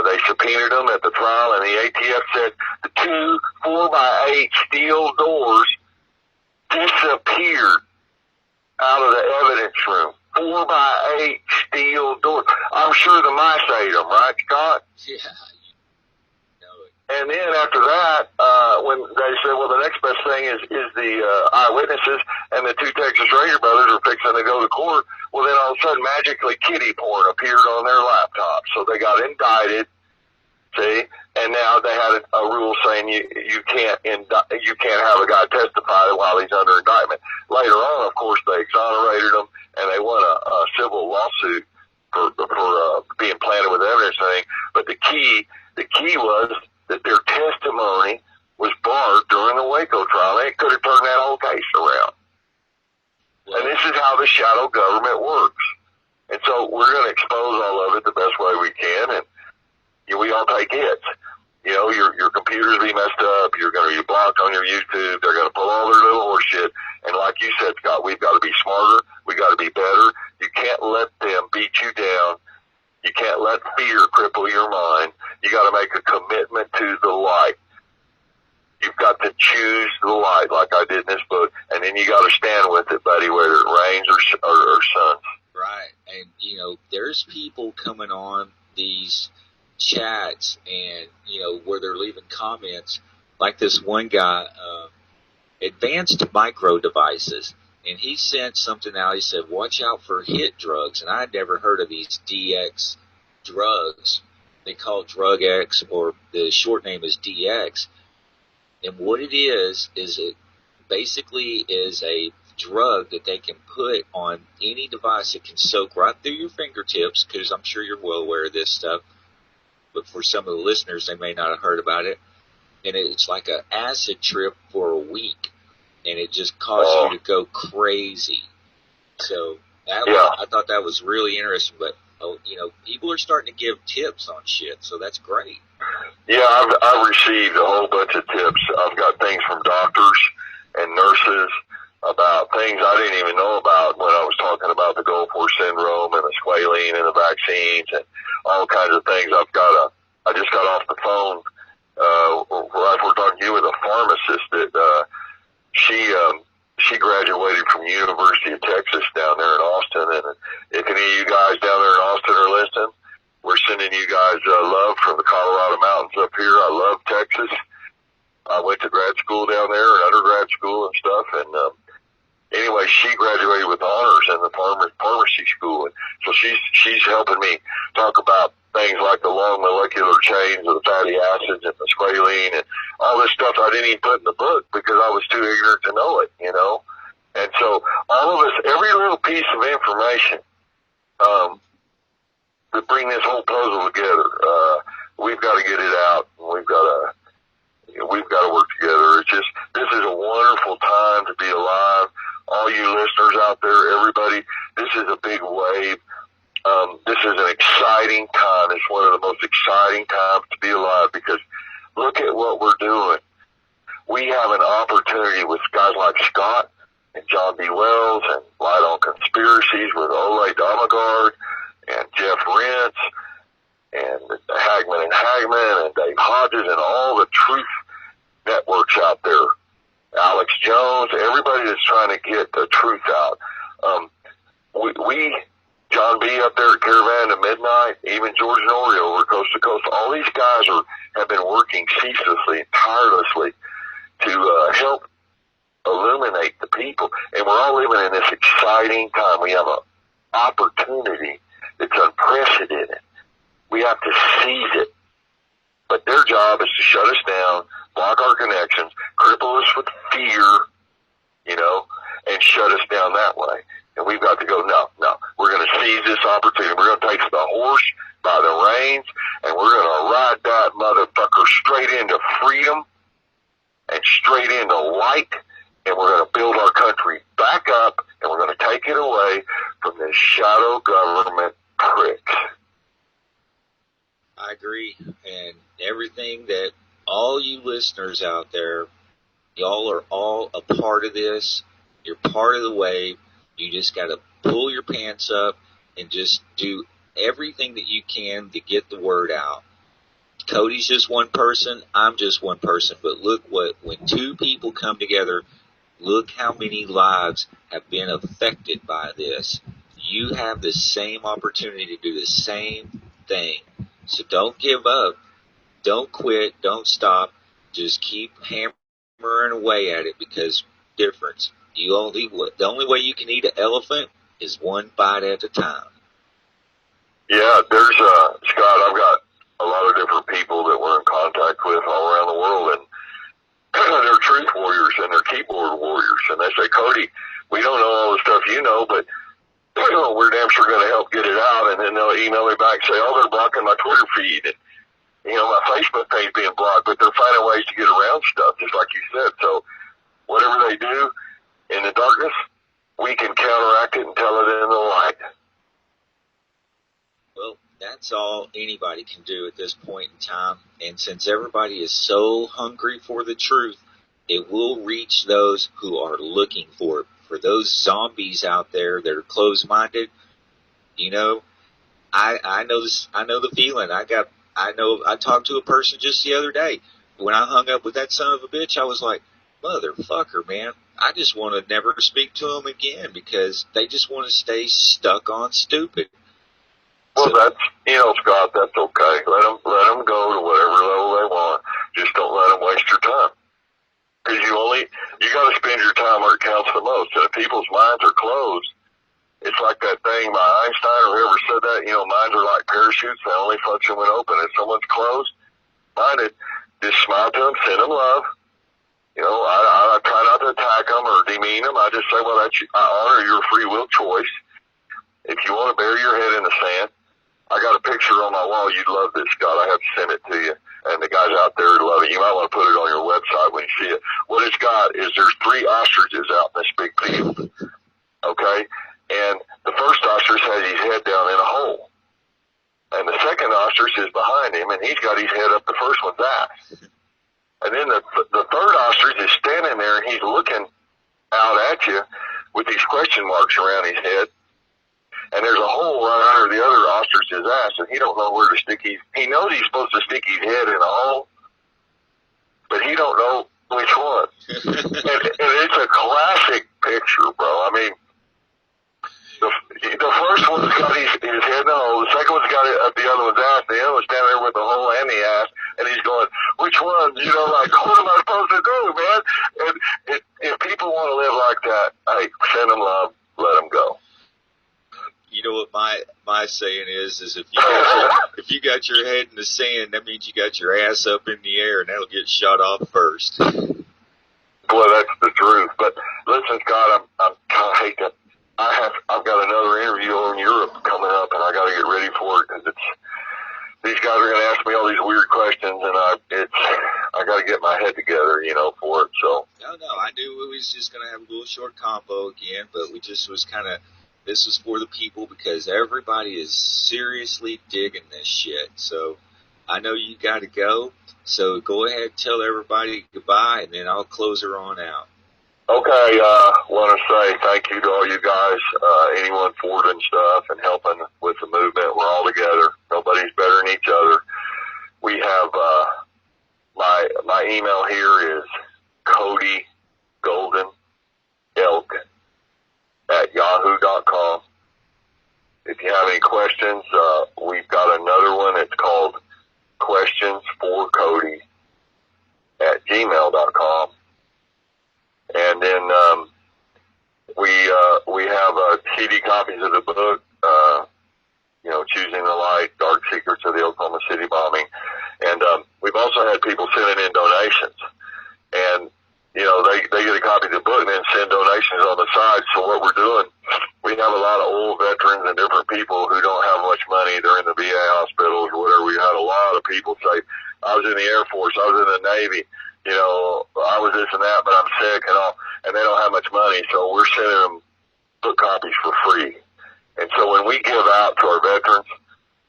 they subpoenaed them at the trial, and the ATF said the two 4x8 steel doors disappeared out of the evidence room. 4x8 steel doors. I'm sure the mice ate them, right, Scott? Yeah, you know it. And then after that, when they said, well, the next best thing is the eyewitnesses, and the two Texas Ranger brothers are fixing to go to court, well, then all of a sudden, magically, kitty porn appeared on their laptop. So they got indicted, see, and now they had a rule saying you can't have a guy testify while he's under indictment. Later on, of course, they exonerated him, and they won a civil lawsuit for being planted with evidence and everything. But the key was that their testimony was barred during the Waco trial. They could have turned that whole case around. Well, And this is how the shadow government works. And so we're going to expose all of it the best way we can, and we all take hits. You know, your computers be messed up. You're going to be blocked on your YouTube. They're going to pull all their little horse shit. And like you said, Scott, we've got to be smarter. We got to be better. You can't let them beat you down. You can't let fear cripple your mind. You got to make a commitment to the light. You've got to choose the light, like I did in this book, and then you got to stand with it, buddy, whether it rains or sun. right. And, you know, there's people coming on these chats and, you know, where they're leaving comments, like this one guy, advanced micro devices. And he sent something out. He said, watch out for HIT drugs. And I'd never heard of these DX drugs. They call it Drug X, or the short name is DX. And what it is it basically is a drug that they can put on any device. It can soak right through your fingertips, because I'm sure you're well aware of this stuff. But for some of the listeners, they may not have heard about it. And it's like an acid trip for a week. And it just causes you to go crazy. So I thought that was really interesting. But, you know, people are starting to give tips on shit. So that's great. Yeah, I've received a whole bunch of tips. I've got things from doctors and nurses about things I didn't even know about when I was talking about the Gulf War syndrome and the squalene and the vaccines and all kinds of things. I just got off the phone right before talking to you with a pharmacist that she graduated from the University of Texas down there in Austin. And if any of you guys down there in Austin are listening, we're sending you guys love from the Colorado mountains up here. I love Texas. I went to grad school down there, undergrad school and stuff. And anyway, she graduated with honors in the pharmacy school. And so she's helping me talk about things like the long molecular chains of the fatty acids and the squalene and all this stuff I didn't even put in the book because I was too ignorant to know it, you know. And so all of us, every little piece of information, to bring this whole puzzle together, we've got to get it out. And we've got to work together. It's just, this is a wonderful time to be alive. All you listeners out there, everybody, this is a big wave. This is an exciting time. It's one of the most exciting times to be alive because look at what we're doing. We have an opportunity with guys like Scott and John B. Wells and Light on Conspiracies with Ole Damagard and Jeff Rentz and Hagman and Dave Hodges and all the truth networks out there. Alex Jones, everybody that's trying to get the truth out. John B. up there at Caravan to Midnight, even George Norrie over Coast to Coast, all these guys have been working ceaselessly and tirelessly to help illuminate the people. And we're all living in this exciting time. We have an opportunity that's unprecedented. We have to seize it. But their job is to shut us down, block our connections, cripple us with fear, you know, and shut us down that way. And we've got to go, no, we're going to seize this opportunity. We're going to take the horse by the reins, and we're going to ride that motherfucker straight into freedom and straight into light, and we're going to build our country back up, and we're going to take it away from this shadow government pricks. I agree. And everything that all you listeners out there, y'all are all a part of this. You're part of the wave. You just got to pull your pants up and just do everything that you can to get the word out. Cody's just one person. I'm just one person. But look when two people come together, look how many lives have been affected by this. You have the same opportunity to do the same thing. So don't give up. Don't quit. Don't stop. Just keep hammering away at it, because difference. The only way you can eat an elephant is one bite at a time. Yeah, there's Scott, I've got a lot of different people that we're in contact with all around the world, and they're truth warriors and they're keyboard warriors, and they say, Cody, we don't know all the stuff you know, but we're damn sure going to help get it out. And then they'll email me back and say, oh, they're blocking my Twitter feed, and my Facebook page being blocked, but they're finding ways to get around stuff, just like you said. So whatever they do in the darkness, we can counteract it and tell it in the light. Well, that's all anybody can do at this point in time. And since everybody is so hungry for the truth, it will reach those who are looking for it. For those zombies out there that are closed-minded, I know this. I know the feeling. I talked to a person just the other day. When I hung up with that son of a bitch, I was like, motherfucker, man. I just want to never speak to them again, because they just want to stay stuck on stupid. Well, that's, Scott, that's okay. Let them go to whatever level they want. Just don't let them waste your time. Because you got to spend your time where it counts the most. And if people's minds are closed, it's like that thing by Einstein or whoever said that, minds are like parachutes. They only function when open. If someone's closed-minded, just smile to them, send them love. I try not to attack them or demean them. I just say, well, I honor your free will choice. If you want to bury your head in the sand, I got a picture on my wall. You'd love this, Scott. I have to send it to you. And the guys out there love it. You might want to put it on your website when you see it. What it's got is there's 3 ostriches out in this big field. Okay? And the first ostrich has his head down in a hole. And the second ostrich is behind him, and he's got his head up the first one's ass. And then the third ostrich is standing there, and he's looking out at you with these question marks around his head. And there's a hole right under the other ostrich's ass, and he don't know where to stick he knows he's supposed to stick his head in a hole, but he don't know which one. and it's a classic picture, bro. I mean, the first one's got his head in the hole, the second one's got it up the other one's ass, the other one's standing there with the hole and the ass, and he's going, which one? Like, what am I supposed to do, man? And if people want to live like that, hey, send them love, let them go. You know what my saying is if you got your head in the sand, that means you got your ass up in the air, and that'll get shot off first. Boy, that's the truth. But listen, Scott, I've got another interview in Europe coming up, and I got to get ready for it, because these guys are going to ask me all these weird questions, and I got to get my head together, for it. So. No, I knew we was just going to have a little short combo again, but we just was kind of. This was for the people, because everybody is seriously digging this shit. So I know you got to go. So go ahead, tell everybody goodbye, and then I'll close her on out. Okay. Want to say thank you to all you guys, anyone forwarding stuff and helping with the movement. We're all together. Nobody's better than each other. We have my email here is Cody Golden Elk at yahoo.com. If you have any questions, we've got another one. It's called Questions for Cody at gmail.com. And then we have CD copies of the book, Choosing the Light, Dark Secrets of the Oklahoma City Bombing. And we've also had people sending in donations. And they get a copy of the book and then send donations on the side. So what we're doing, we have a lot of old veterans and different people who don't have much money. They're in the VA hospitals or whatever. We had a lot of people say, I was in the Air Force, I was in the Navy, I was this and that, but I'm sick and all, and they don't have much money. So we're sending them book copies for free. And so when we give out to our veterans,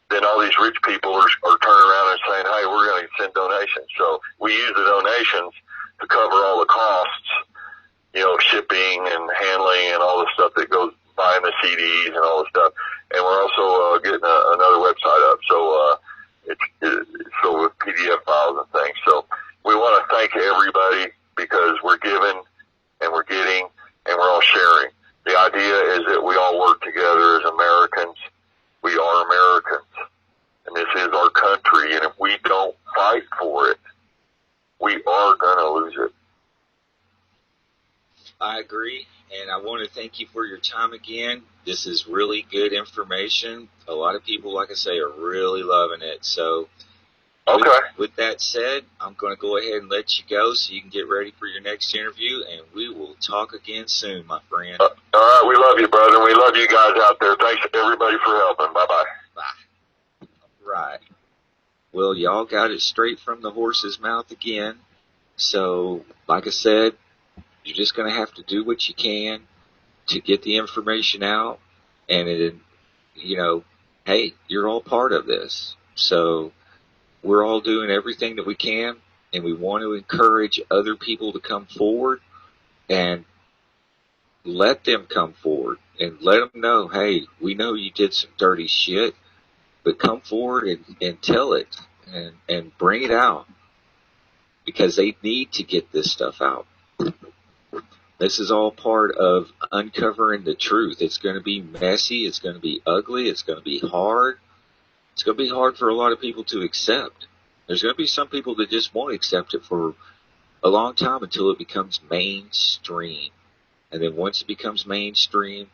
then all these rich people are turning around and saying, hey, we're going to send donations. So we use the donations to cover all the costs, shipping and handling and all the stuff that goes buying the CDs and all the stuff. And we're also getting another website up. So so with PDF thank everybody because we're giving and we're getting and we're all sharing. The idea is that we all work together as Americans. We are Americans, and this is our country, and if we don't fight for it, we are going to lose it. I agree, and I want to thank you for your time again. This is really good information. A lot of people, like I say, are really loving it. So Okay. with that said, I'm going to go ahead and let you go so you can get ready for your next interview, and we will talk again soon, my friend. All right. We love you, brother. We love you guys out there. Thanks, everybody, for helping. Bye-bye. Bye. Right. Well, y'all got it straight from the horse's mouth again. So, like I said, you're just going to have to do what you can to get the information out. And, hey, you're all part of this. So we're all doing everything that we can, and we want to encourage other people to come forward and let them come forward and let them know, hey, we know you did some dirty shit, but come forward and tell it and bring it out, because they need to get this stuff out. This is all part of uncovering the truth. It's going to be messy. It's going to be ugly. It's going to be hard. It's going to be hard for a lot of people to accept. There's going to be some people that just won't accept it for a long time until it becomes mainstream. And then once it becomes mainstream,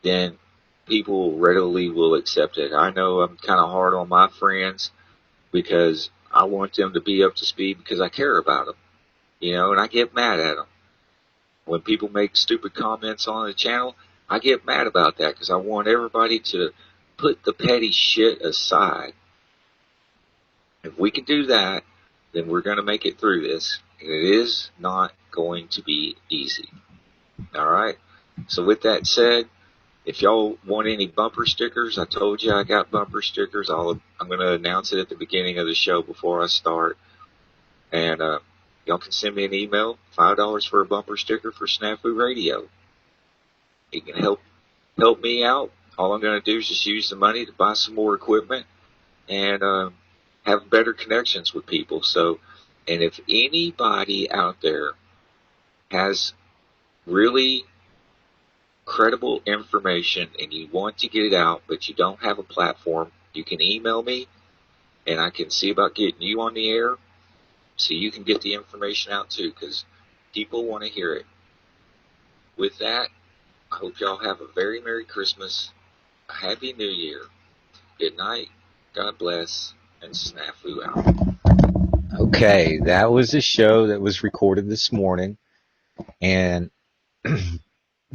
then people readily will accept it. I know I'm kind of hard on my friends because I want them to be up to speed because I care about them, and I get mad at them. When people make stupid comments on the channel, I get mad about that because I want everybody to put the petty shit aside. If we can do that, then we're going to make it through this. And it is not going to be easy. All right? So with that said, if y'all want any bumper stickers, I told you I got bumper stickers. I'm going to announce it at the beginning of the show before I start. And y'all can send me an email, $5 for a bumper sticker for Snafu Radio. It can help me out. All I'm going to do is just use the money to buy some more equipment and have better connections with people. So, and if anybody out there has really credible information and you want to get it out, but you don't have a platform, you can email me and I can see about getting you on the air so you can get the information out too, because people want to hear it. With that, I hope y'all have a very Merry Christmas, a Happy New Year. Good night, God bless, and Snafu out. Okay, that was a show that was recorded this morning, and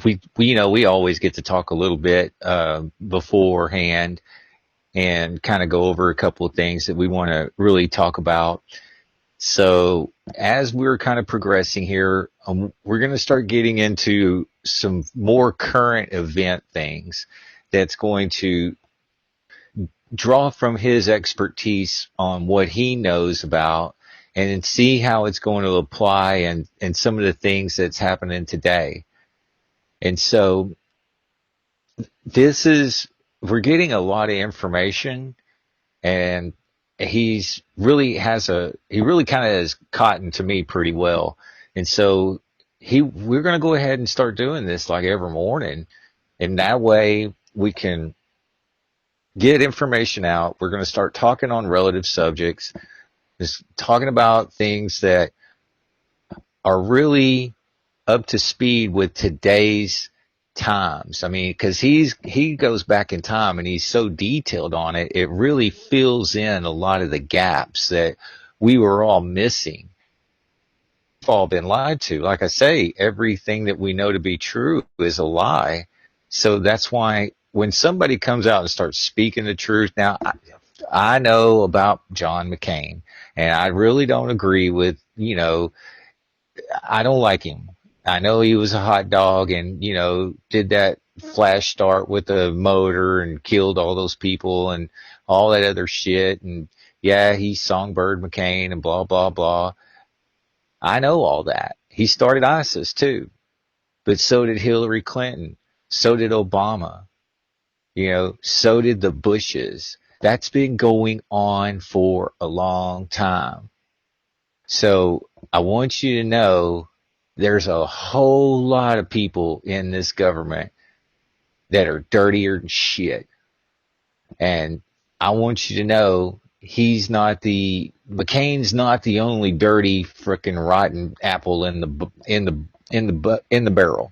we always get to talk a little bit beforehand and kind of go over a couple of things that we want to really talk about. So as we're kind of progressing here, we're going to start getting into some more current event things that's going to draw from his expertise on what he knows about and see how it's going to apply and some of the things that's happening today. And so we're getting a lot of information, and he really kind of has cotton to me pretty well. And so we're going to go ahead and start doing this like every morning. And that way we can get information out. We're going to start talking on relative subjects, just talking about things that are really up to speed with today's times. I mean, because he goes back in time and he's so detailed on it, it really fills in a lot of the gaps that we were all missing. We've all been lied to. Like I say, everything that we know to be true is a lie. So that's why when somebody comes out and starts speaking the truth, now I know about John McCain, and I really don't agree with, I don't like him. I know he was a hot dog and, did that flash start with the motor and killed all those people and all that other shit. And yeah, he's Songbird McCain and blah, blah, blah. I know all that. He started ISIS too, but so did Hillary Clinton. So did Obama. So did the Bushes. That's been going on for a long time. So I want you to know there's a whole lot of people in this government that are dirtier than shit. And I want you to know McCain's not the only dirty frickin' rotten apple in the barrel.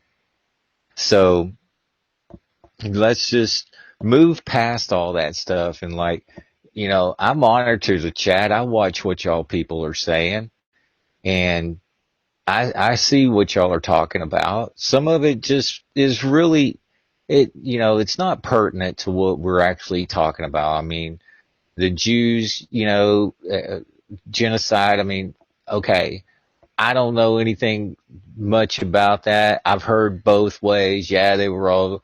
So let's just move past all that stuff and I monitor the chat. I watch what y'all people are saying, and I see what y'all are talking about. Some of it just is really it's not pertinent to what we're actually talking about. I mean, the Jews, genocide. I mean, okay, I don't know anything much about that. I've heard both ways. Yeah, they were all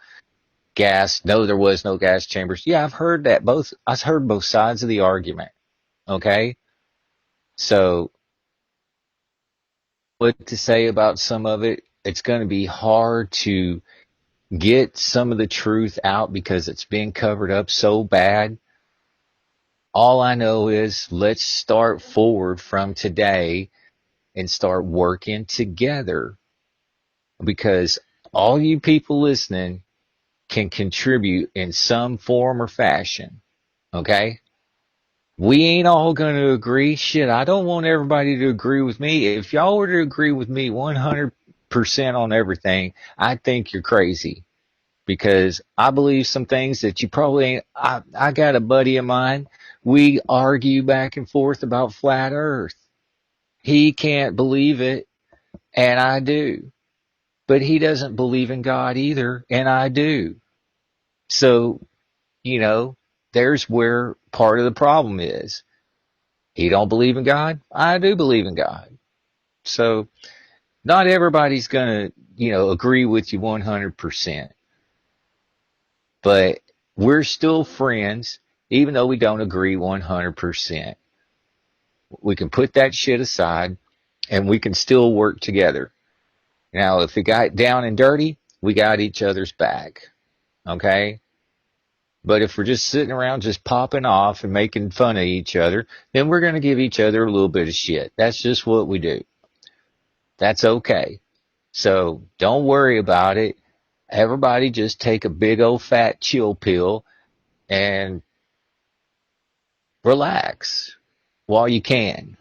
gas. No, there was no gas chambers. Yeah, I've heard that. I've heard both sides of the argument. Okay. So what to say about some of it? It's going to be hard to get some of the truth out because it's being covered up so bad. All I know is let's start forward from today and start working together, because all you people listening can contribute in some form or fashion. Okay? We ain't all going to agree. Shit, I don't want everybody to agree with me. If y'all were to agree with me 100% on everything, I think you're crazy, because I believe some things that you probably ain't. I got a buddy of mine. We argue back and forth about flat earth. He can't believe it, and I do. But he doesn't believe in God either, and I do. So, there's where part of the problem is. He don't believe in God. I do believe in God. So not everybody's going to, agree with you 100%. But we're still friends, even though we don't agree 100%. We can put that shit aside and we can still work together. Now, if it got down and dirty, we got each other's back. Okay? But if we're just sitting around just popping off and making fun of each other, then we're going to give each other a little bit of shit. That's just what we do. That's okay. So don't worry about it. Everybody just take a big old fat chill pill and relax while you can.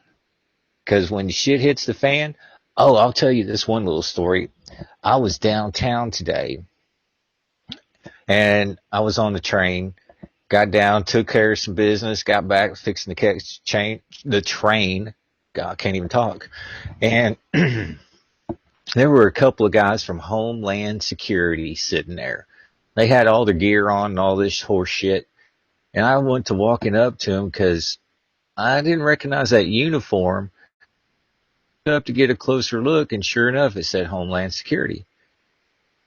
Because when the shit hits the fan, I'll tell you this one little story. I was downtown today and I was on the train, got down, took care of some business, got back, fixing to catch the train. God, I can't even talk. And there were a couple of guys from Homeland Security sitting there. They had all their gear on and all this horse shit. And I went to walking up to them because I didn't recognize that uniform. Up to get a closer look, and sure enough, it said Homeland Security.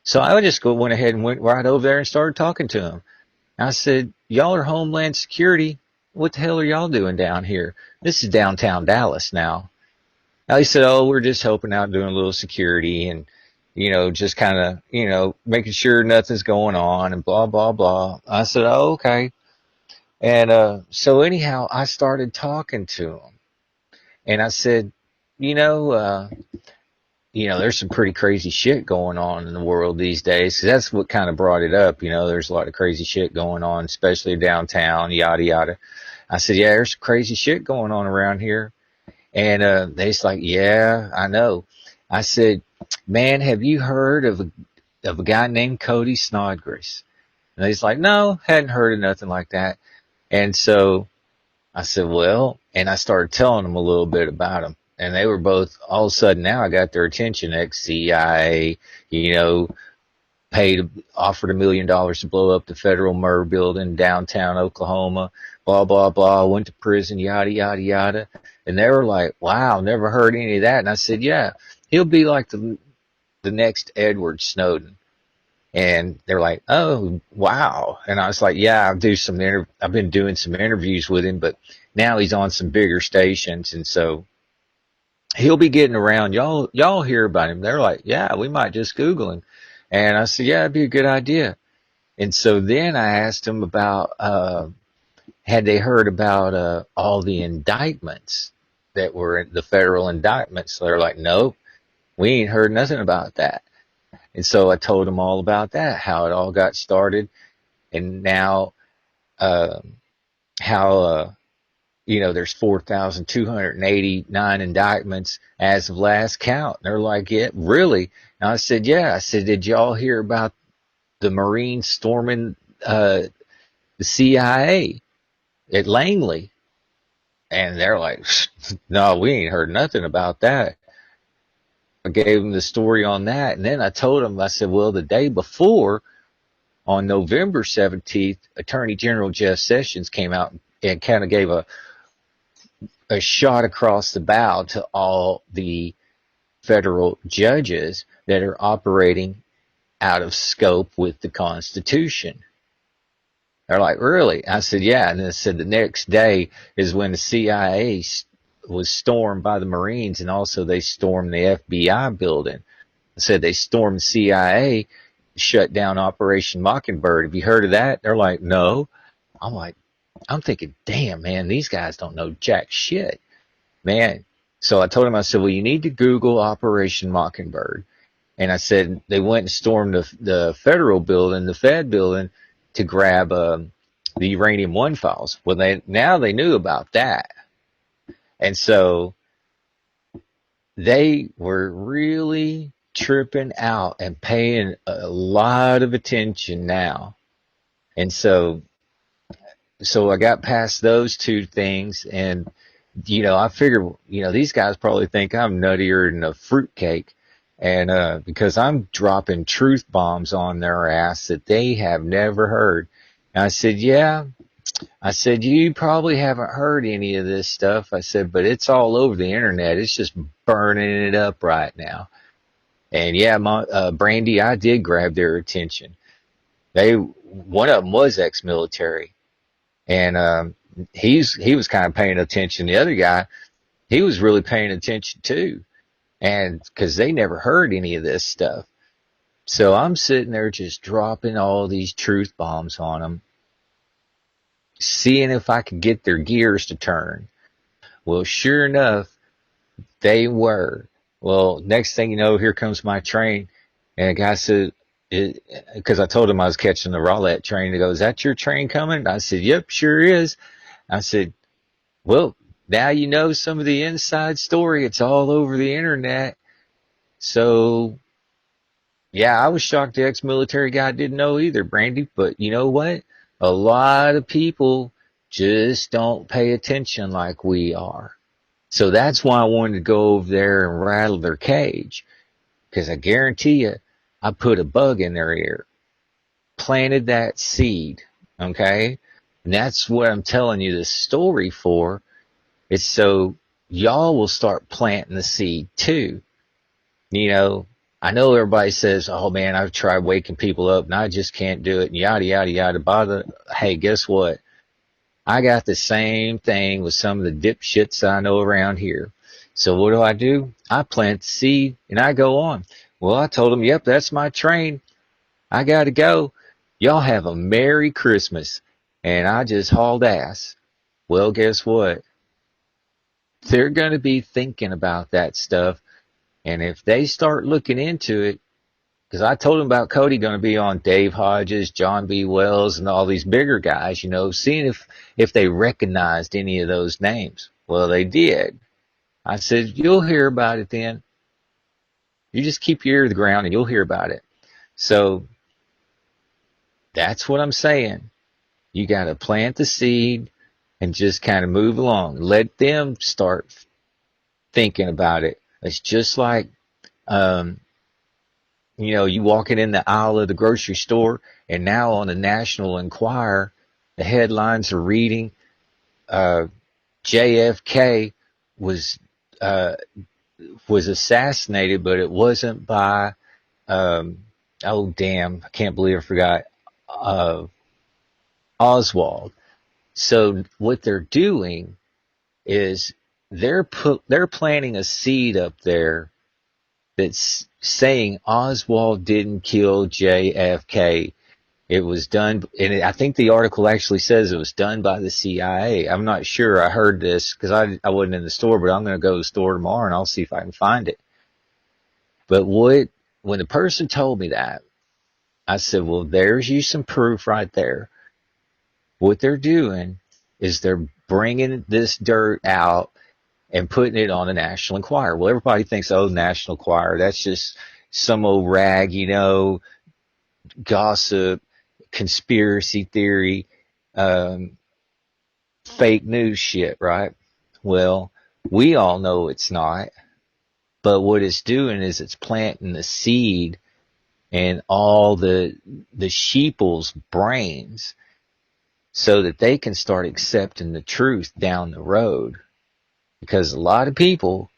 So I just went ahead and went right over there and started talking to them. I said, y'all are Homeland Security. What the hell are y'all doing down here? This is downtown Dallas now. Now he said, we're just helping out doing a little security and, just kind of, making sure nothing's going on and blah, blah, blah. I said, okay. And so anyhow, I started talking to him. And I said, there's some pretty crazy shit going on in the world these days. 'Cause that's what kind of brought it up. There's a lot of crazy shit going on, especially downtown, yada, yada. I said, yeah, there's crazy shit going on around here. And they's like, yeah, I know. I said, man, have you heard of a guy named Cody Snodgrass? And he's like, no, hadn't heard of nothing like that. And so I said, well, and I started telling them a little bit about him. And they were both, all of a sudden now I got their attention, ex-CIA, offered $1 million to blow up the Federal Murrah building in downtown Oklahoma, blah, blah, blah, went to prison, yada, yada, yada. And they were like, wow, never heard any of that. And I said, yeah, he'll be like the next Edward Snowden. And they're like, oh, wow. And I was like, yeah, I've been doing some interviews with him, but now he's on some bigger stations. And so he'll be getting around. Y'all hear about him. They're like, yeah, we might just Google him. And I said, yeah, it'd be a good idea. And so then I asked him about, had they heard about all the indictments that were in the federal indictments. So they're like, nope, we ain't heard nothing about that. And so I told them all about that, how it all got started, and now how there's 4,289 indictments as of last count. And they're like, yeah, really? And I said, yeah. I said, did y'all hear about the Marines storming the CIA at Langley? And they're like, no, we ain't heard nothing about that. I gave them the story on that. And then I told them, I said, well, the day before, on November 17th, Attorney General Jeff Sessions came out and kind of gave a shot across the bow to all the federal judges that are operating out of scope with the Constitution. They're like, really? I said, yeah. And then I said the next day is when the CIA was stormed by the Marines, and also they stormed the FBI building. I said they stormed the CIA, shut down Operation Mockingbird. Have you heard of that? They're like, no. I'm thinking, damn, man, these guys don't know jack shit, man. So I told him, I said, well, you need to Google Operation Mockingbird. And I said, they went and stormed the federal building, the Fed building, to grab the Uranium One files. Well, now they knew about that. And so they were really tripping out and paying a lot of attention now. And so I got past those two things, and I figure, these guys probably think I'm nuttier than a fruitcake, and because I'm dropping truth bombs on their ass that they have never heard. And I said, yeah. I said, you probably haven't heard any of this stuff. I said, but it's all over the internet. It's just burning it up right now. And yeah, Brandy, I did grab their attention. One of them was ex-military, and he was kind of paying attention. The other guy, he was really paying attention too, and because they never heard any of this stuff. So I'm sitting there just dropping all these truth bombs on them, seeing if I could get their gears to turn. Well, sure enough, they were. Well, next thing you know, here comes my train, and a guy said, because I told him I was catching the Rowlett train. He goes, is that your train coming? I said, yep, sure is. I said, well, now you know some of the inside story. It's all over the internet. So, yeah, I was shocked the ex-military guy didn't know either, Brandy. But you know what? A lot of people just don't pay attention like we are. So that's why I wanted to go over there and rattle their cage. Because I guarantee you, I put a bug in their ear. Planted that seed. Okay? And that's what I'm telling you this story for. It's so y'all will start planting the seed too. I know everybody says, oh man, I've tried waking people up and I just can't do it, and yada, yada, yada. Hey, guess what? I got the same thing with some of the dipshits I know around here. So what do? I plant the seed and I go on. Well, I told them, yep, that's my train. I got to go. Y'all have a Merry Christmas. And I just hauled ass. Well, guess what? They're going to be thinking about that stuff. And if they start looking into it, because I told them about Cody going to be on Dave Hodges, John B. Wells, and all these bigger guys, seeing if they recognized any of those names. Well, they did. I said, you'll hear about it then. You just keep your ear to the ground and you'll hear about it. So that's what I'm saying. You got to plant the seed and just kind of move along. Let them start thinking about it. It's just like, you walking in the aisle of the grocery store, and now on the National Enquirer, the headlines are reading, JFK was assassinated, but it wasn't by, oh damn, I can't believe I forgot, Oswald. So what they're doing is they're planting a seed up there that's saying Oswald didn't kill JFK. It was done, and I think the article actually says it was done by the CIA. I'm not sure. I heard this because I wasn't in the store, but I'm going to go to the store tomorrow and I'll see if I can find it. But when the person told me that, I said, well, there's you some proof right there. What they're doing is they're bringing this dirt out and putting it on the National Enquirer. Well, everybody thinks, oh, National Enquirer, that's just some old rag, gossip, conspiracy theory, fake news shit, right? Well, we all know it's not, but what it's doing is it's planting the seed in all the sheeple's brains so that they can start accepting the truth down the road. Because a lot of people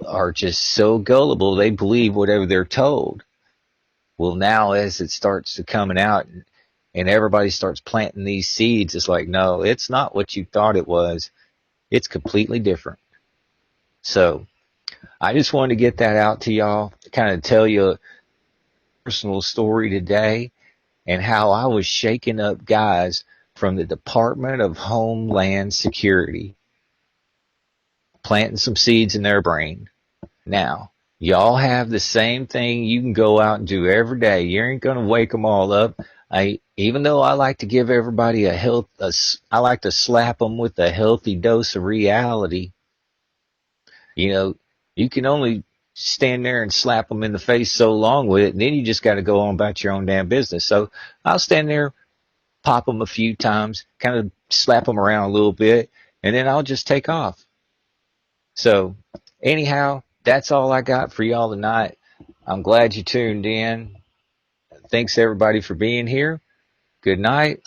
are just so gullible, they believe whatever they're told. Well, now as it starts to coming out and everybody starts planting these seeds, it's like, no, it's not what you thought it was. It's completely different. So I just wanted to get that out to y'all, to kind of tell you a personal story today and how I was shaking up guys from the Department of Homeland Security, planting some seeds in their brain. Now, y'all have the same thing you can go out and do every day. You ain't going to wake them all up. Even though I like to give everybody I like to slap them with a healthy dose of reality. You can only stand there and slap them in the face so long with it, and then you just got to go on about your own damn business. So I'll stand there, pop them a few times, kind of slap them around a little bit, and then I'll just take off. So anyhow, that's all I got for y'all tonight. I'm glad you tuned in. Thanks everybody for being here. Good night.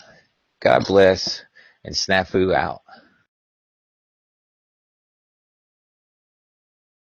God bless. And Snafu out.